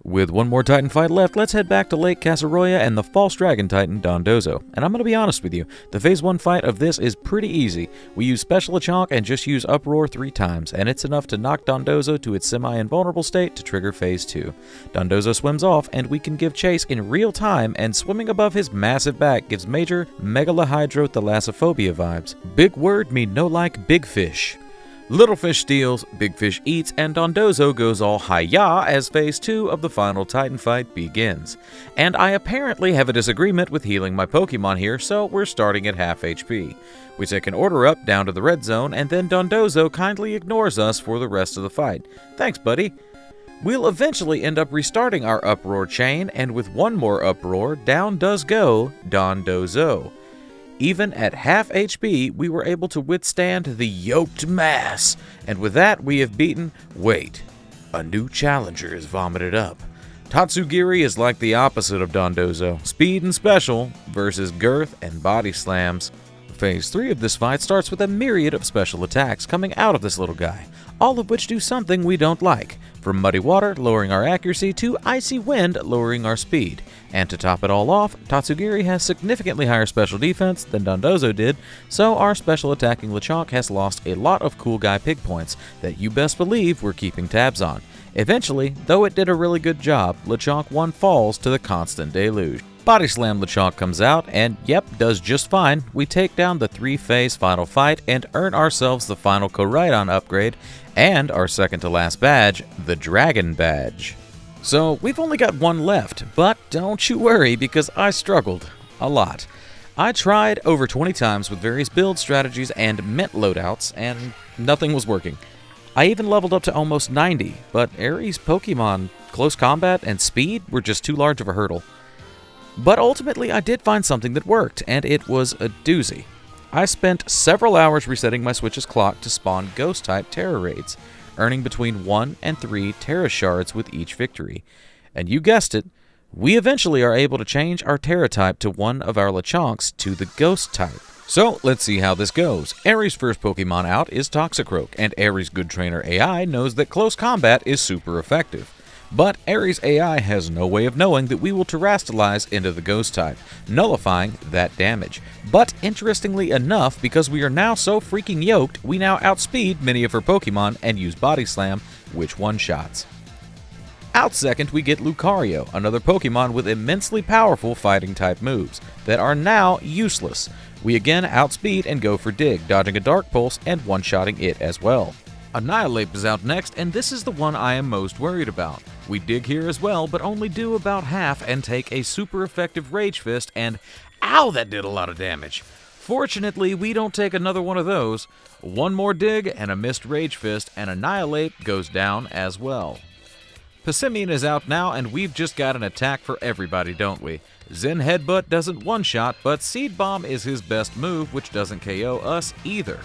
With one more Titan fight left, let's head back to Lake Casaroya and the False Dragon Titan, Dondozo. And I'm going to be honest with you, the Phase 1 fight of this is pretty easy. We use Special Lechonk and just use Uproar 3 times, and it's enough to knock Dondozo to its semi-invulnerable state to trigger Phase 2. Dondozo swims off, and we can give chase in real time, and swimming above his massive back gives major Megalahydrothalassophobia vibes. Big word me no like big fish. Little fish steals, big fish eats, and Dondozo goes all hi-ya as Phase 2 of the final Titan fight begins. And I apparently have a disagreement with healing my Pokemon here, so we're starting at half HP. We take an order up down to the red zone, and then Dondozo kindly ignores us for the rest of the fight. Thanks, buddy. We'll eventually end up restarting our Uproar chain, and with one more Uproar, down does go Dondozo. Even at half HP, we were able to withstand the yoked mass, and with that we have beaten... Wait, a new challenger is vomited up. Tatsugiri is like the opposite of Dondozo, speed and special versus girth and body slams. Phase 3 of this fight starts with a myriad of special attacks coming out of this little guy, all of which do something we don't like, from muddy water lowering our accuracy to icy wind lowering our speed. And to top it all off, Tatsugiri has significantly higher special defense than Dondozo did, so our special attacking Lechonk has lost a lot of cool guy pig points that you best believe we're keeping tabs on. Eventually, though it did a really good job, Lechonk 1 falls to the constant deluge. Body Slam Lechonk comes out, and yep, does just fine. We take down the 3-phase final fight and earn ourselves the final Koraidon upgrade and our second to last badge, the Dragon Badge. So we've only got one left, but don't you worry because I struggled a lot. I tried over 20 times with various build strategies and mint loadouts, and nothing was working. I even leveled up to almost 90, but Ares' Pokemon, close combat, and speed were just too large of a hurdle. But ultimately I did find something that worked, and it was a doozy. I spent several hours resetting my Switch's clock to spawn Ghost-type Terra raids, earning between 1 and 3 Terra Shards with each victory. And you guessed it, we eventually are able to change our Terra type to one of our Lechonks to the Ghost type. So let's see how this goes. Ares' first Pokemon out is Toxicroak, and Ares' good trainer AI knows that close combat is super effective. But Ares' AI has no way of knowing that we will terrestrialize into the Ghost type, nullifying that damage. But interestingly enough, because we are now so freaking yoked, we now outspeed many of her Pokemon and use Body Slam, which one-shots. Out second, we get Lucario, another Pokemon with immensely powerful fighting-type moves that are now useless. We again outspeed and go for Dig, dodging a Dark Pulse and one-shotting it as well. Annihilate is out next, and this is the one I am most worried about. We dig here as well, but only do about half and take a super effective Rage Fist, and ow, that did a lot of damage. Fortunately, we don't take another one of those. One more dig and a missed Rage Fist, and Annihilate goes down as well. Passimian is out now, and we've just got an attack for everybody, don't we? Zen Headbutt doesn't one-shot, but Seed Bomb is his best move, which doesn't KO us either.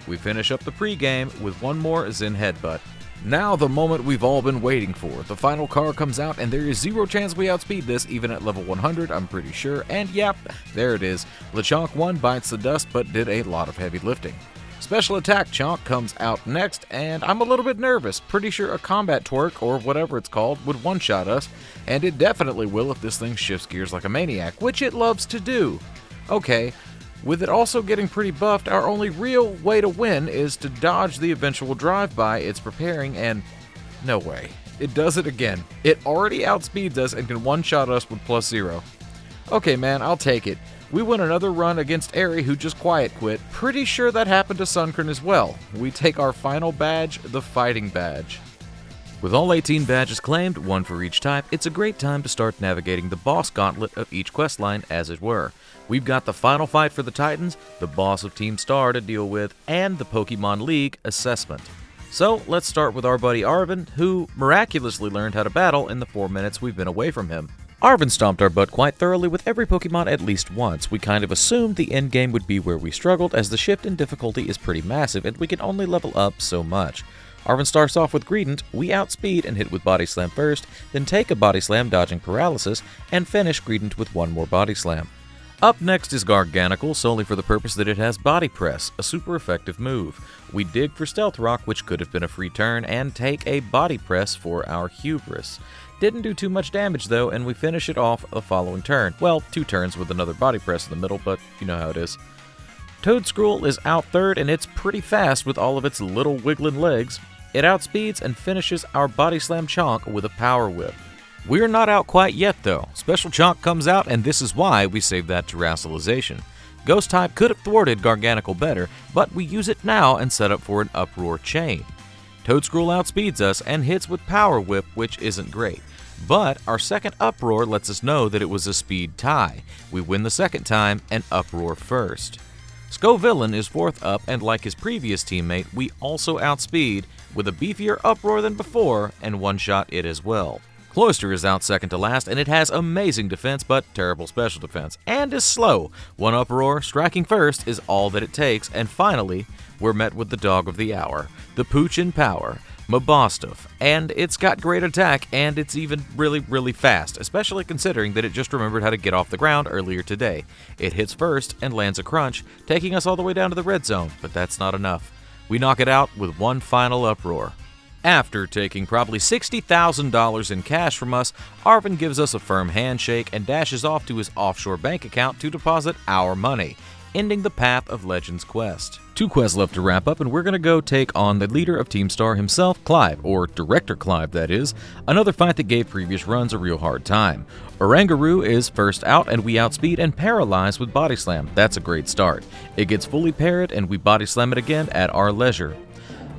We finish up the pregame with one more Zen Headbutt. Now the moment we've all been waiting for. The final card comes out, and there is zero chance we outspeed this, even at level 100, I'm pretty sure. And yep, there it is. Lechonk 1 bites the dust, but did a lot of heavy lifting. Special Attack Chonk comes out next, and I'm a little bit nervous. Pretty sure a Combat Twerk, or whatever it's called, would one-shot us, and it definitely will if this thing shifts gears like a maniac, which it loves to do. Okay. With it also getting pretty buffed, our only real way to win is to dodge the eventual drive-by it's preparing, and no way. It does it again. It already outspeeds us and can one-shot us with +0. Okay, man, I'll take it. We win another run against Aerie, who just quiet quit. Pretty sure that happened to Sunkern as well. We take our final badge, the Fighting Badge. With all 18 badges claimed, one for each type, it's a great time to start navigating the boss gauntlet of each questline, as it were. We've got the final fight for the Titans, the boss of Team Star to deal with, and the Pokemon League assessment. So let's start with our buddy Arven, who miraculously learned how to battle in the 4 minutes we've been away from him. Arven stomped our butt quite thoroughly with every Pokemon at least once. We kind of assumed the endgame would be where we struggled, as the shift in difficulty is pretty massive and we can only level up so much. Arven starts off with Greedent, we outspeed and hit with Body Slam first, then take a Body Slam dodging Paralysis, and finish Greedent with one more Body Slam. Up next is Garganical, solely for the purpose that it has Body Press, a super effective move. We dig for Stealth Rock, which could have been a free turn, and take a Body Press for our Hubris. Didn't do too much damage though, and we finish it off the following turn. Well, 2 turns with another Body Press in the middle, but you know how it is. Toadscruel is out third, and it's pretty fast with all of its little wiggling legs. It outspeeds and finishes our Body Slam Chonk with a Power Whip. We're not out quite yet though. Special Chonk comes out, and this is why we saved that Terastallization. Ghost type could have thwarted Garganical better, but we use it now and set up for an Uproar chain. Toadscruel outspeeds us and hits with Power Whip, which isn't great. But our second Uproar lets us know that it was a speed tie. We win the second time and Uproar first. Scovillain is fourth up, and like his previous teammate, we also outspeed with a beefier Uproar than before and one-shot it as well. Cloister is out second to last, and it has amazing defense but terrible special defense, and is slow. One Uproar, striking first, is all that it takes, and finally, we're met with the dog of the hour, the Pooch in Power, Mabostov, and it's got great attack, and it's even really fast, especially considering that it just remembered how to get off the ground earlier today. It hits first and lands a crunch, taking us all the way down to the red zone, but that's not enough. We knock it out with one final Uproar. After taking probably $60,000 in cash from us, Arven gives us a firm handshake and dashes off to his offshore bank account to deposit our money, ending the Path of Legends quest. 2 quests left to wrap up, and we're going to go take on the leader of Team Star himself, Clive, or Director Clive that is, another fight that gave previous runs a real hard time. Orangaroo is first out, and we outspeed and paralyze with Body Slam. That's a great start. It gets fully parried, and we Body Slam it again at our leisure.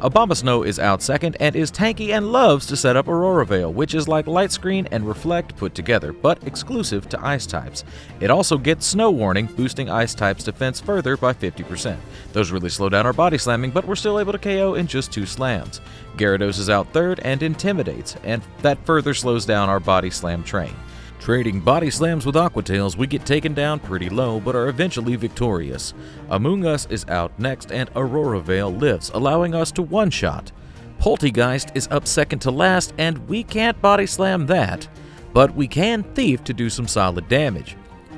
Abomasnow is out second and is tanky and loves to set up Aurora Veil, which is like Light Screen and Reflect put together, but exclusive to Ice types. It also gets Snow Warning, boosting Ice types' defense further by 50%. Those really slow down our body slamming, but we're still able to KO in just 2 slams. Gyarados is out third and intimidates, and that further slows down our body slam train. Trading body slams with Aquatails, we get taken down pretty low, but are eventually victorious. Amoonguss is out next, and Aurora Veil lives, allowing us to one-shot. Poltegeist is up second to last, and we can't body slam that, but we can Thief to do some solid damage.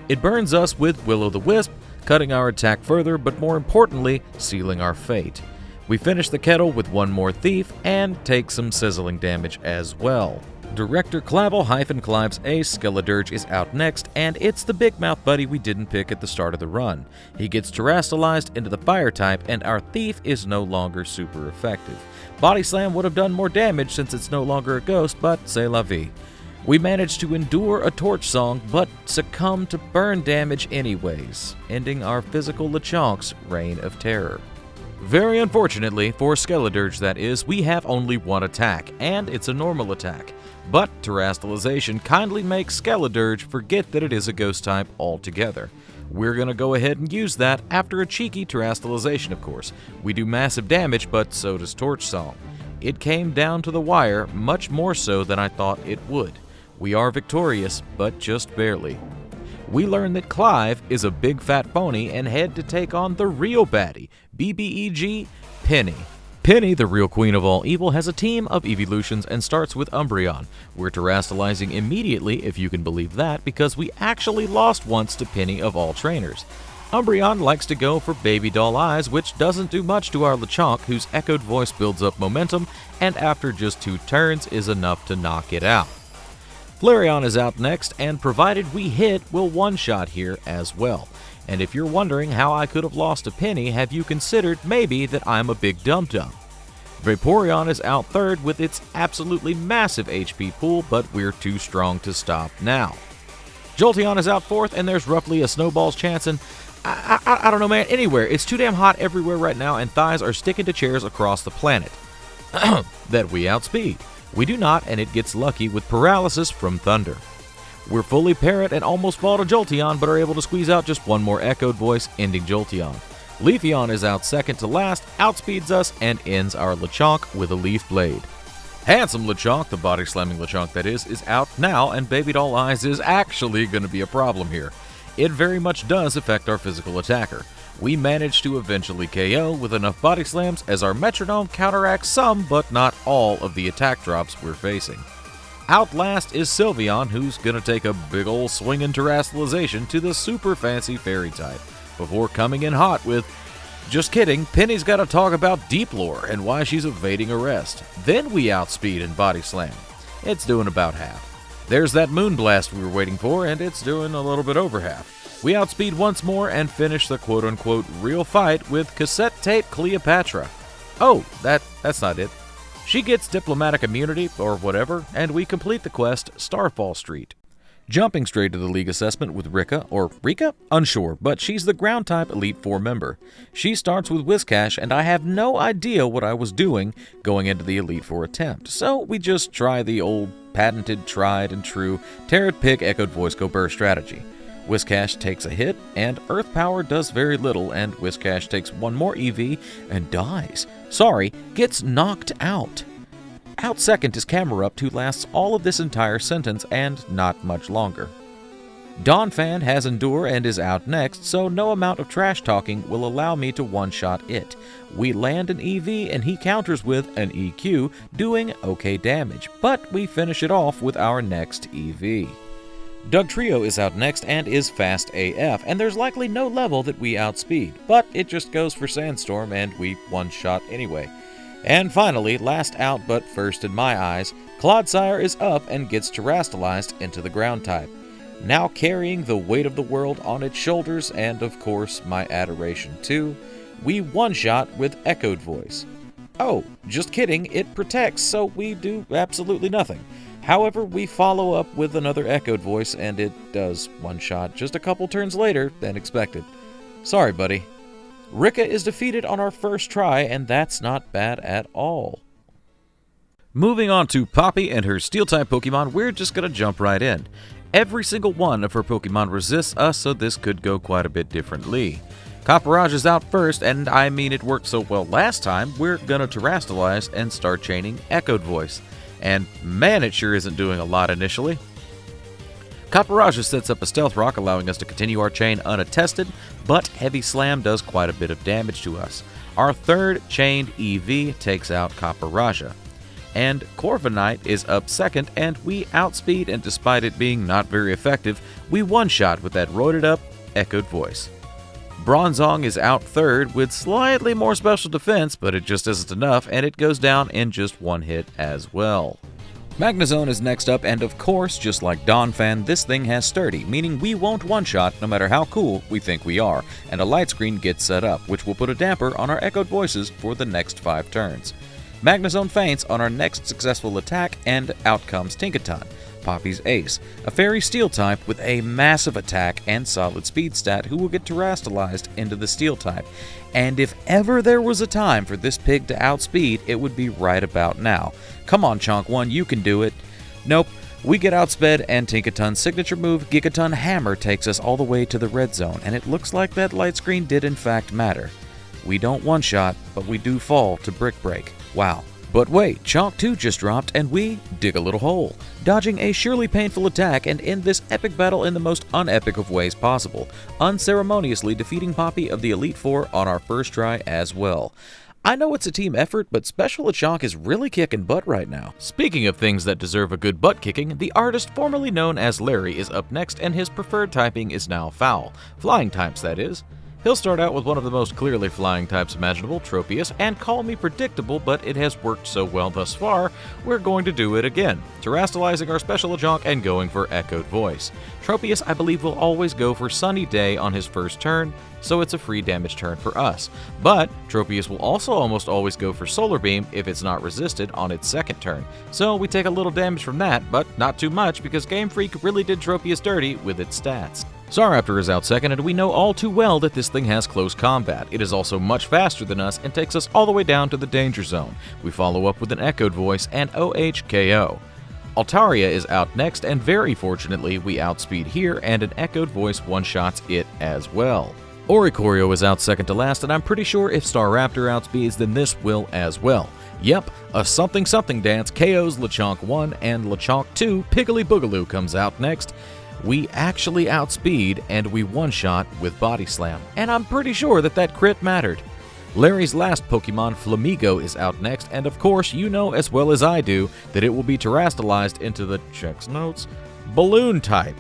It burns us with Will-O-the-Wisp, cutting our attack further, but more importantly, sealing our fate. We finish the kettle with one more Thief, and take some sizzling damage as well. Director Clavel-Clive's ace, Skeledirge, is out next, and it's the big mouth buddy we didn't pick at the start of the run. He gets terastallized into the fire type, and our Thief is no longer super effective. Body Slam would have done more damage since it's no longer a ghost, but c'est la vie. We managed to endure a Torch Song, but succumb to burn damage anyways, ending our physical Lechonk's reign of terror. Very unfortunately, for Skeledirge that is, we have only one attack, and it's a normal attack. But Terastallization kindly makes Skeledirge forget that it is a ghost type altogether. We're going to go ahead and use that after a cheeky Terastallization, of course. We do massive damage, but so does Torch Song. It came down to the wire, much more so than I thought it would. We are victorious, but just barely. We learn that Clive is a big fat pony and head to take on the real baddie, BBEG, Penny. Penny, the real queen of all evil, has a team of evolutions and starts with Umbreon. We're terastallizing immediately, if you can believe that, because we actually lost once to Penny of all trainers. Umbreon likes to go for baby doll eyes, which doesn't do much to our Lechonk, whose echoed voice builds up momentum, and after just 2 turns is enough to knock it out. Flareon is out next, and provided we hit, we'll one-shot here as well. And if you're wondering how I could have lost a Penny, have you considered maybe that I'm a big dum-dum? Vaporeon is out third with its absolutely massive HP pool, but we're too strong to stop now. Jolteon is out fourth, and there's roughly a snowball's chance, and I don't know, man, anywhere. It's too damn hot everywhere right now, and thighs are sticking to chairs across the planet. That we outspeed. We do not, and it gets lucky with paralysis from thunder. We're fully parrot and almost fall to Jolteon, but are able to squeeze out just one more echoed voice, ending Jolteon. Leafeon is out second to last, outspeeds us, and ends our Lechonk with a Leaf Blade. Handsome Lechonk, the body-slamming Lechonk that is out now, and Baby Doll Eyes is actually going to be a problem here. It very much does affect our physical attacker. We manage to eventually KO with enough body slams as our metronome counteracts some, but not all, of the attack drops we're facing. Outlast is Sylveon, who's gonna take a big ol' swingin' terrestrialization to the super fancy fairy type, before coming in hot with, "Just kidding, Penny's gotta talk about deep lore and why she's evading arrest." Then we outspeed and body slam. It's doing about half. There's that Moonblast we were waiting for, and it's doing a little bit over half. We outspeed once more and finish the quote-unquote real fight with cassette tape Cleopatra. Oh, that's not it. She gets diplomatic immunity, or whatever, and we complete the quest Starfall Street. Jumping straight to the League assessment with Rika, or Rika? Unsure, but she's the Ground-type Elite Four member. She starts with Whiscash, and I have no idea what I was doing going into the Elite Four attempt, so we just try the old patented, tried and true Terrat Pig Echoed Voice Go Burst strategy. Whiscash takes a hit, and Earth Power does very little, and Whiscash takes one more EV and dies. Sorry, gets knocked out. Out second is Camerupt, who lasts all of this entire sentence and not much longer. Donphan has Endure and is out next, so no amount of trash talking will allow me to one-shot it. We land an EV and he counters with an EQ, doing okay damage, but we finish it off with our next EV. Dugtrio is out next and is fast AF, and there's likely no level that we outspeed, but it just goes for Sandstorm and we one-shot anyway. And finally, last out but first in my eyes, Clodsire is up and gets terrestrialized into the ground type, now carrying the weight of the world on its shoulders and of course my adoration too. We one-shot with Echoed Voice. Oh, just kidding, it protects, so we do absolutely nothing. However, we follow up with another Echoed Voice, and it does one-shot just a couple turns later than expected. Sorry, buddy. Rika is defeated on our first try, and that's not bad at all. Moving on to Poppy and her Steel-type Pokemon, we're just gonna jump right in. Every single one of her Pokemon resists us, so this could go quite a bit differently. Copperage is out first, and I mean it worked so well last time, we're gonna terrestrialize and start chaining Echoed Voice. And man, it sure isn't doing a lot initially. Copperage sets up a Stealth Rock, allowing us to continue our chain unattested, but Heavy Slam does quite a bit of damage to us. Our third chained EV takes out Copperage. And Corviknight is up second, and we outspeed, and despite it being not very effective, we one-shot with that roided up Echoed Voice. Bronzong is out third with slightly more special defense, but it just isn't enough, and it goes down in just one hit as well. Magnezone is next up, and of course, just like Donphan, this thing has Sturdy, meaning we won't one-shot no matter how cool we think we are, and a light screen gets set up, which will put a damper on our Echoed Voices for the next 5 turns. Magnezone faints on our next successful attack, and out comes Tinkaton, Poppy's ace, a fairy steel type with a massive attack and solid speed stat who will get terrestrialized into the steel type. And if ever there was a time for this pig to outspeed, it would be right about now. Come on, Chonk 1, you can do it. Nope, we get outsped, and Tinkaton's signature move, Gigaton Hammer, takes us all the way to the red zone, and it looks like that light screen did in fact matter. We don't one-shot, but we do fall to Brick Break. Wow. But wait, Chonk 2 just dropped, and we dig a little hole, dodging a surely painful attack and end this epic battle in the most unepic of ways possible, unceremoniously defeating Poppy of the Elite Four on our first try as well. I know it's a team effort, but Special Lechonk is really kicking butt right now. Speaking of things that deserve a good butt kicking, the artist formerly known as Larry is up next, and his preferred typing is now Foul. Flying types, that is. He'll start out with one of the most clearly flying types imaginable, Tropius, and call me predictable, but it has worked so well thus far, we're going to do it again, terrestrializing our Special Lechonk and going for Echoed Voice. Tropius, I believe, will always go for Sunny Day on his first turn, so it's a free damage turn for us. But Tropius will also almost always go for Solar Beam if it's not resisted on its second turn, so we take a little damage from that, but not too much because Game Freak really did Tropius dirty with its stats. Staraptor is out second, and we know all too well that this thing has close combat. It is also much faster than us and takes us all the way down to the danger zone. We follow up with an Echoed Voice and OHKO. Altaria is out next, and very fortunately we outspeed here, and an Echoed Voice one-shots it as well. Oricorio is out second to last, and I'm pretty sure if Staraptor outspeeds, then this will as well. Yep, a something-something dance KOs Lechonk 1, and Lechonk 2 Piggly Boogaloo comes out next. We actually outspeed, and we one-shot with Body Slam, and I'm pretty sure that crit mattered. Larry's last Pokemon, Flamigo, is out next, and of course, you know as well as I do that it will be terastallized into the, checks notes, balloon type.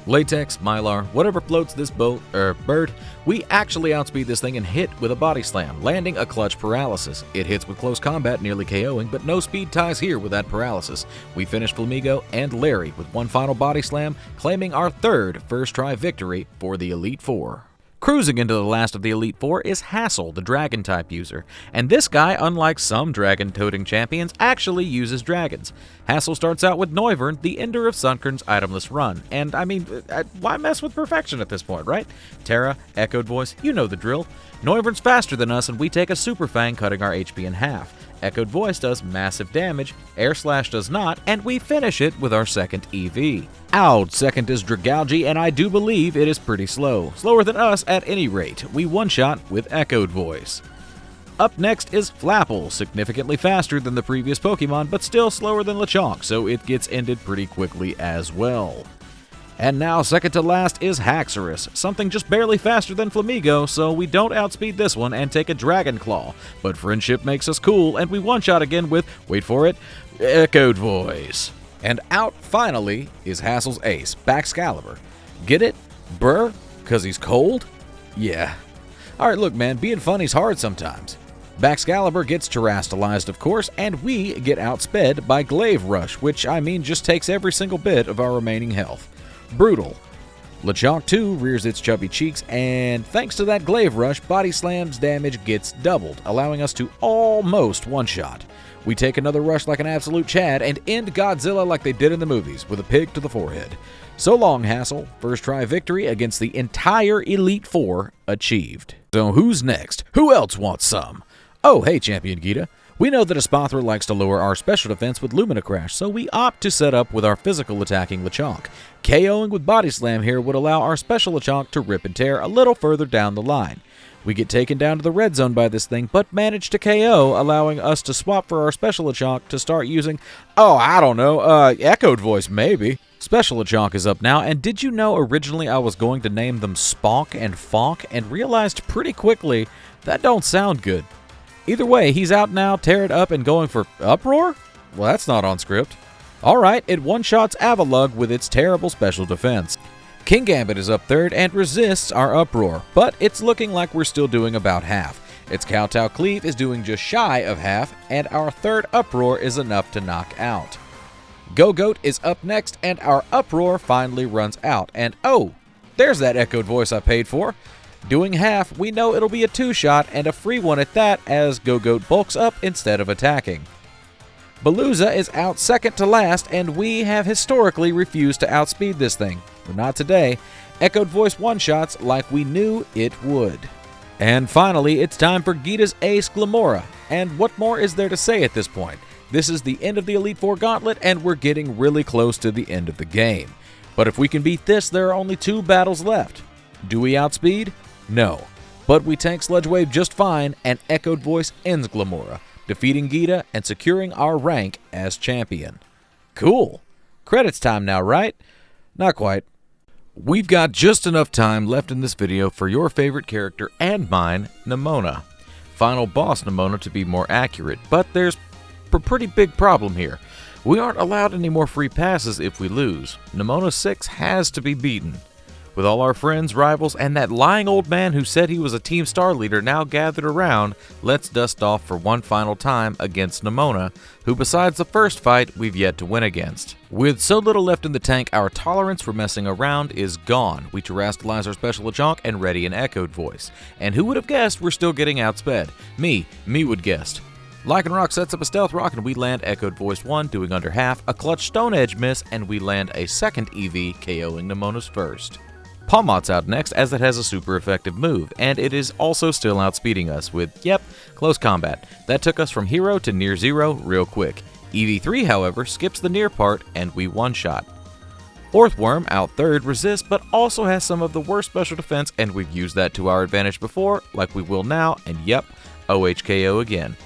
Latex, Mylar, whatever floats this bird, we actually outspeed this thing and hit with a body slam, landing a clutch paralysis. It hits with close combat, nearly KOing, but no speed ties here with that paralysis. We finish Flamigo and Larry with one final body slam, claiming our third first try victory for the Elite Four. Cruising into the last of the Elite Four is Hassel, the Dragon-type user, and this guy, unlike some dragon-toting champions, actually uses dragons. Hassel starts out with Noivern, the ender of Sunkern's itemless run, and I mean, why mess with perfection at this point, right? Terra, Echoed Voice, you know the drill. Noivern's faster than us, and we take a Super Fang, cutting our HP in half. Echoed Voice does massive damage, Air Slash does not, and we finish it with our second EV. Ow, second is Dragalge, and I do believe it is pretty slow. Slower than us at any rate. We one-shot with Echoed Voice. Up next is Flapple, significantly faster than the previous Pokemon, but still slower than Lechonk, so it gets ended pretty quickly as well. And now, second to last is Haxorus, something just barely faster than Flamigo, so we don't outspeed this one and take a Dragon Claw. But friendship makes us cool, and we one-shot again with, wait for it, Echoed Voice. And out, finally, is Hassel's ace, Baxcalibur. Get it? Brr? 'Cause he's cold? Yeah. Alright, look man, being funny's hard sometimes. Baxcalibur gets terastallized, of course, and we get outsped by Glaive Rush, which, I mean, just takes every single bit of our remaining health. Brutal. Lechonk 2 rears its chubby cheeks, and thanks to that Glaive Rush, Body Slam's damage gets doubled, allowing us to almost one-shot. We take another rush like an absolute Chad and end Godzilla like they did in the movies, with a pig to the forehead. So long, Hassel. First try victory against the entire Elite Four achieved. So who's next? Who else wants some? Oh, hey, Champion Geeta. We know that a Spothra likes to lower our special defense with Lumina Crash, so we opt to set up with our physical attacking Lechonk. KOing with Body Slam here would allow our special Lechonk to rip and tear a little further down the line. We get taken down to the red zone by this thing, but manage to KO, allowing us to swap for our special Lechonk to start using, oh, I don't know, Echoed Voice maybe. Special Lechonk is up now, and did you know originally I was going to name them Sponk and Fonk, and realized pretty quickly that don't sound good. Either way, he's out now, tear it up, and going for Uproar? Well, that's not on script. Alright, it one-shots Avalugg with its terrible special defense. King Gambit is up third and resists our Uproar, but it's looking like we're still doing about half. Its Kowtow Cleave is doing just shy of half, and our third Uproar is enough to knock out. Go-Goat is up next, and our Uproar finally runs out, and oh, there's that Echoed Voice I paid for. Doing half, we know it'll be a two-shot, and a free one at that, as Go-Goat bulks up instead of attacking. Balooza is out second to last, and we have historically refused to outspeed this thing. But not today. Echoed Voice one-shots like we knew it would. And finally, it's time for Geeta's ace, Glamora. And what more is there to say at this point? This is the end of the Elite Four Gauntlet, and we're getting really close to the end of the game. But if we can beat this, there are only 2 battles left. Do we outspeed? No. But we tank Sludge Wave just fine, and Echoed Voice ends Glamora, defeating Geeta and securing our rank as champion. Cool. Credits time now, right? Not quite. We've got just enough time left in this video for your favorite character and mine, Nemona. Final boss Nemona to be more accurate, but there's a pretty big problem here. We aren't allowed any more free passes if we lose. Nemona 6 has to be beaten. With all our friends, rivals, and that lying old man who said he was a Team Star leader now gathered around, let's dust off for one final time against Nemona, who besides the first fight, we've yet to win against. With so little left in the tank, our tolerance for messing around is gone. We terastallize our special Lechonk and ready an Echoed Voice. And who would have guessed we're still getting outsped? Me would guessed. Lycanroc sets up a Stealth Rock and we land Echoed Voice 1, doing under half, a clutch Stone Edge miss, and we land a second EV, KOing Nemona's first. Palmot's out next as it has a super effective move, and it is also still outspeeding us with, yep, close combat. That took us from hero to near zero real quick. EV3, however, skips the near part and we one-shot. Orthworm, out third, resists but also has some of the worst special defense, and we've used that to our advantage before, like we will now, and yep, OHKO again.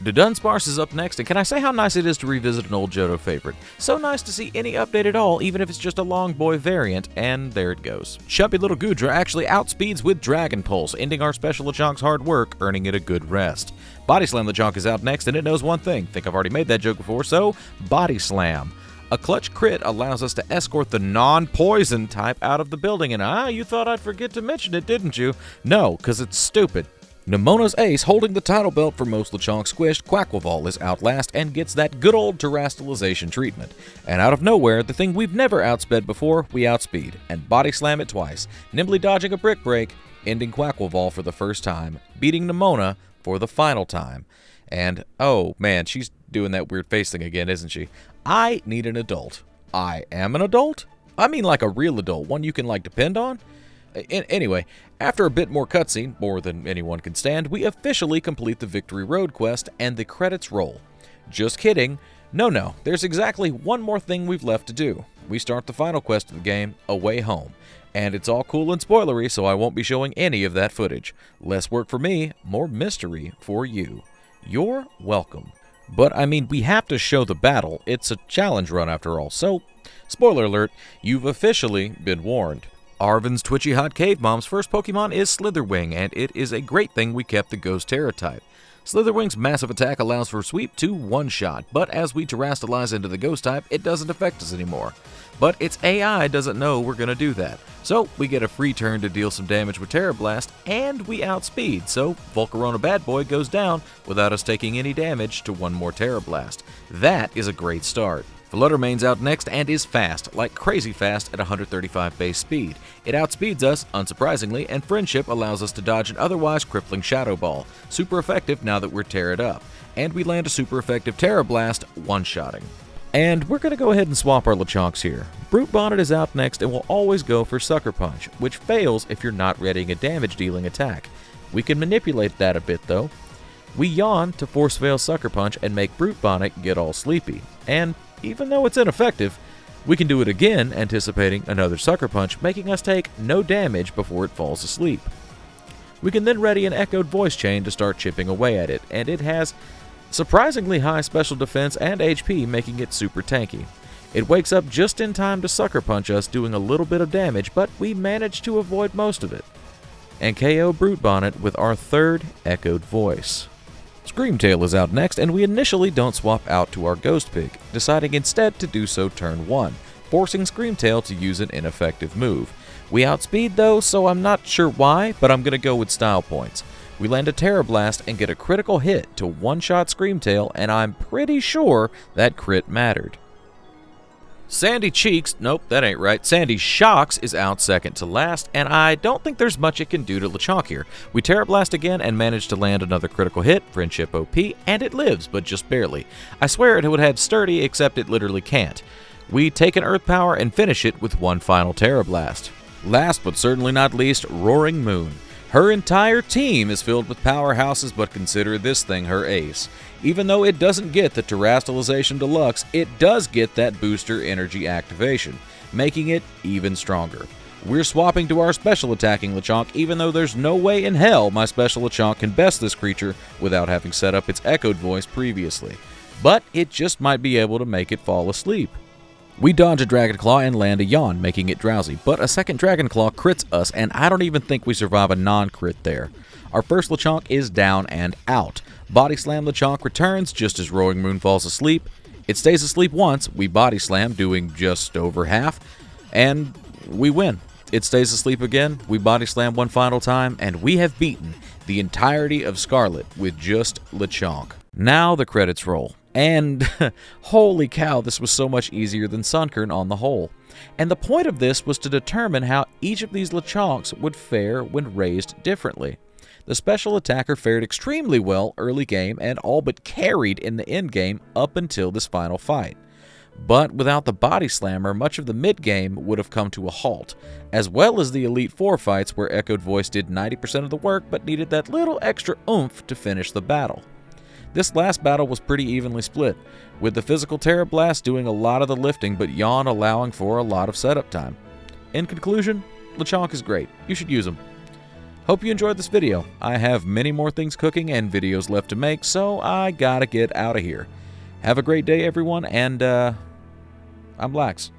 The Dunsparce is up next, and can I say how nice it is to revisit an old Johto favorite? So nice to see any update at all, even if it's just a long boy variant, and there it goes. Chubby little Goodra actually outspeeds with Dragon Pulse, ending our special Lechonk's hard work, earning it a good rest. Body Slam Lechonk is out next, and it knows one thing. Think I've already made that joke before, so Body Slam. A clutch crit allows us to escort the non-poison type out of the building, and you thought I'd forget to mention it, didn't you? No, because it's stupid. Nemona's ace, holding the title belt for most Lechonk squished, Quaquaval is outlast and gets that good old terastallization treatment. And out of nowhere, the thing we've never outsped before, we outspeed, and body slam it twice, nimbly dodging a brick break, ending Quaquaval for the first time, beating Nemona for the final time. And, oh man, she's doing that weird face thing again, isn't she? I need an adult. I am an adult? I mean like a real adult, one you can depend on? Anyway, after a bit more cutscene, more than anyone can stand, we officially complete the Victory Road quest and the credits roll. Just kidding. No, there's exactly one more thing we've left to do. We start the final quest of the game, Away Home. And it's all cool and spoilery, so I won't be showing any of that footage. Less work for me, more mystery for you. You're welcome. But I mean, we have to show the battle. It's a challenge run after all, so spoiler alert, you've officially been warned. Arven's twitchy hot cave mom's first Pokemon is Slitherwing, and it is a great thing we kept the Ghost Terra type. Slitherwing's massive attack allows for sweep to one-shot, but as we terastallize into the Ghost type, it doesn't affect us anymore. But its AI doesn't know we're going to do that. So we get a free turn to deal some damage with Terra Blast, and we outspeed, so Volcarona Bad Boy goes down without us taking any damage to one more Terra Blast. That is a great start. Fluttermane's out next and is fast, like crazy fast at 135 base speed. It outspeeds us, unsurprisingly, and Friendship allows us to dodge an otherwise crippling Shadow Ball. Super effective now that we're Terra'd up. And we land a super effective Terra Blast, one-shotting. And we're going to go ahead and swap our Lechonks here. Brute Bonnet is out next and will always go for Sucker Punch, which fails if you're not readying a damage-dealing attack. We can manipulate that a bit, though. We yawn to force fail Sucker Punch and make Brute Bonnet get all sleepy. And even though it's ineffective, we can do it again, anticipating another Sucker Punch, making us take no damage before it falls asleep. We can then ready an Echoed Voice Chain to start chipping away at it, and it has surprisingly high special defense and HP, making it super tanky. It wakes up just in time to Sucker Punch us, doing a little bit of damage, but we manage to avoid most of it. And KO Brute Bonnet with our third Echoed Voice. Screamtail is out next, and we initially don't swap out to our Ghost Pig, deciding instead to do so turn 1, forcing Screamtail to use an ineffective move. We outspeed though, so I'm not sure why, but I'm going to go with style points. We land a Terra Blast and get a critical hit to one-shot Screamtail, and I'm pretty sure that crit mattered. Sandy Cheeks, nope, that ain't right. Sandy Shocks is out second to last, and I don't think there's much it can do to Lechonk here. We Terra Blast again and manage to land another critical hit, Friendship OP, and it lives, but just barely. I swear it would have Sturdy, except it literally can't. We take an Earth Power and finish it with one final Terra Blast. Last but certainly not least, Roaring Moon. Her entire team is filled with powerhouses, but consider this thing her ace. Even though it doesn't get the Terastallization Deluxe, it does get that booster energy activation, making it even stronger. We're swapping to our special attacking Lechonk, even though there's no way in hell my special Lechonk can best this creature without having set up its Echoed Voice previously. But it just might be able to make it fall asleep. We dodge a Dragon Claw and land a Yawn, making it drowsy, but a second Dragon Claw crits us, and I don't even think we survive a non-crit there. Our first Lechonk is down and out. Body Slam Lechonk returns just as Roaring Moon falls asleep. It stays asleep once, we Body Slam, doing just over half, and we win. It stays asleep again, we Body Slam one final time, and we have beaten the entirety of Scarlet with just Lechonk. Now the credits roll. And holy cow, this was so much easier than Sunkern on the whole. And the point of this was to determine how each of these Lechonks would fare when raised differently. The special attacker fared extremely well early game and all but carried in the end game up until this final fight. But without the Body Slammer, much of the mid game would have come to a halt, as well as the Elite Four fights where Echoed Voice did 90% of the work but needed that little extra oomph to finish the battle. This last battle was pretty evenly split, with the physical Terra Blast doing a lot of the lifting but Yawn allowing for a lot of setup time. In conclusion, Lechonk is great. You should use him. Hope you enjoyed this video. I have many more things cooking and videos left to make, so I gotta get out of here. Have a great day, everyone, and I'm Lax.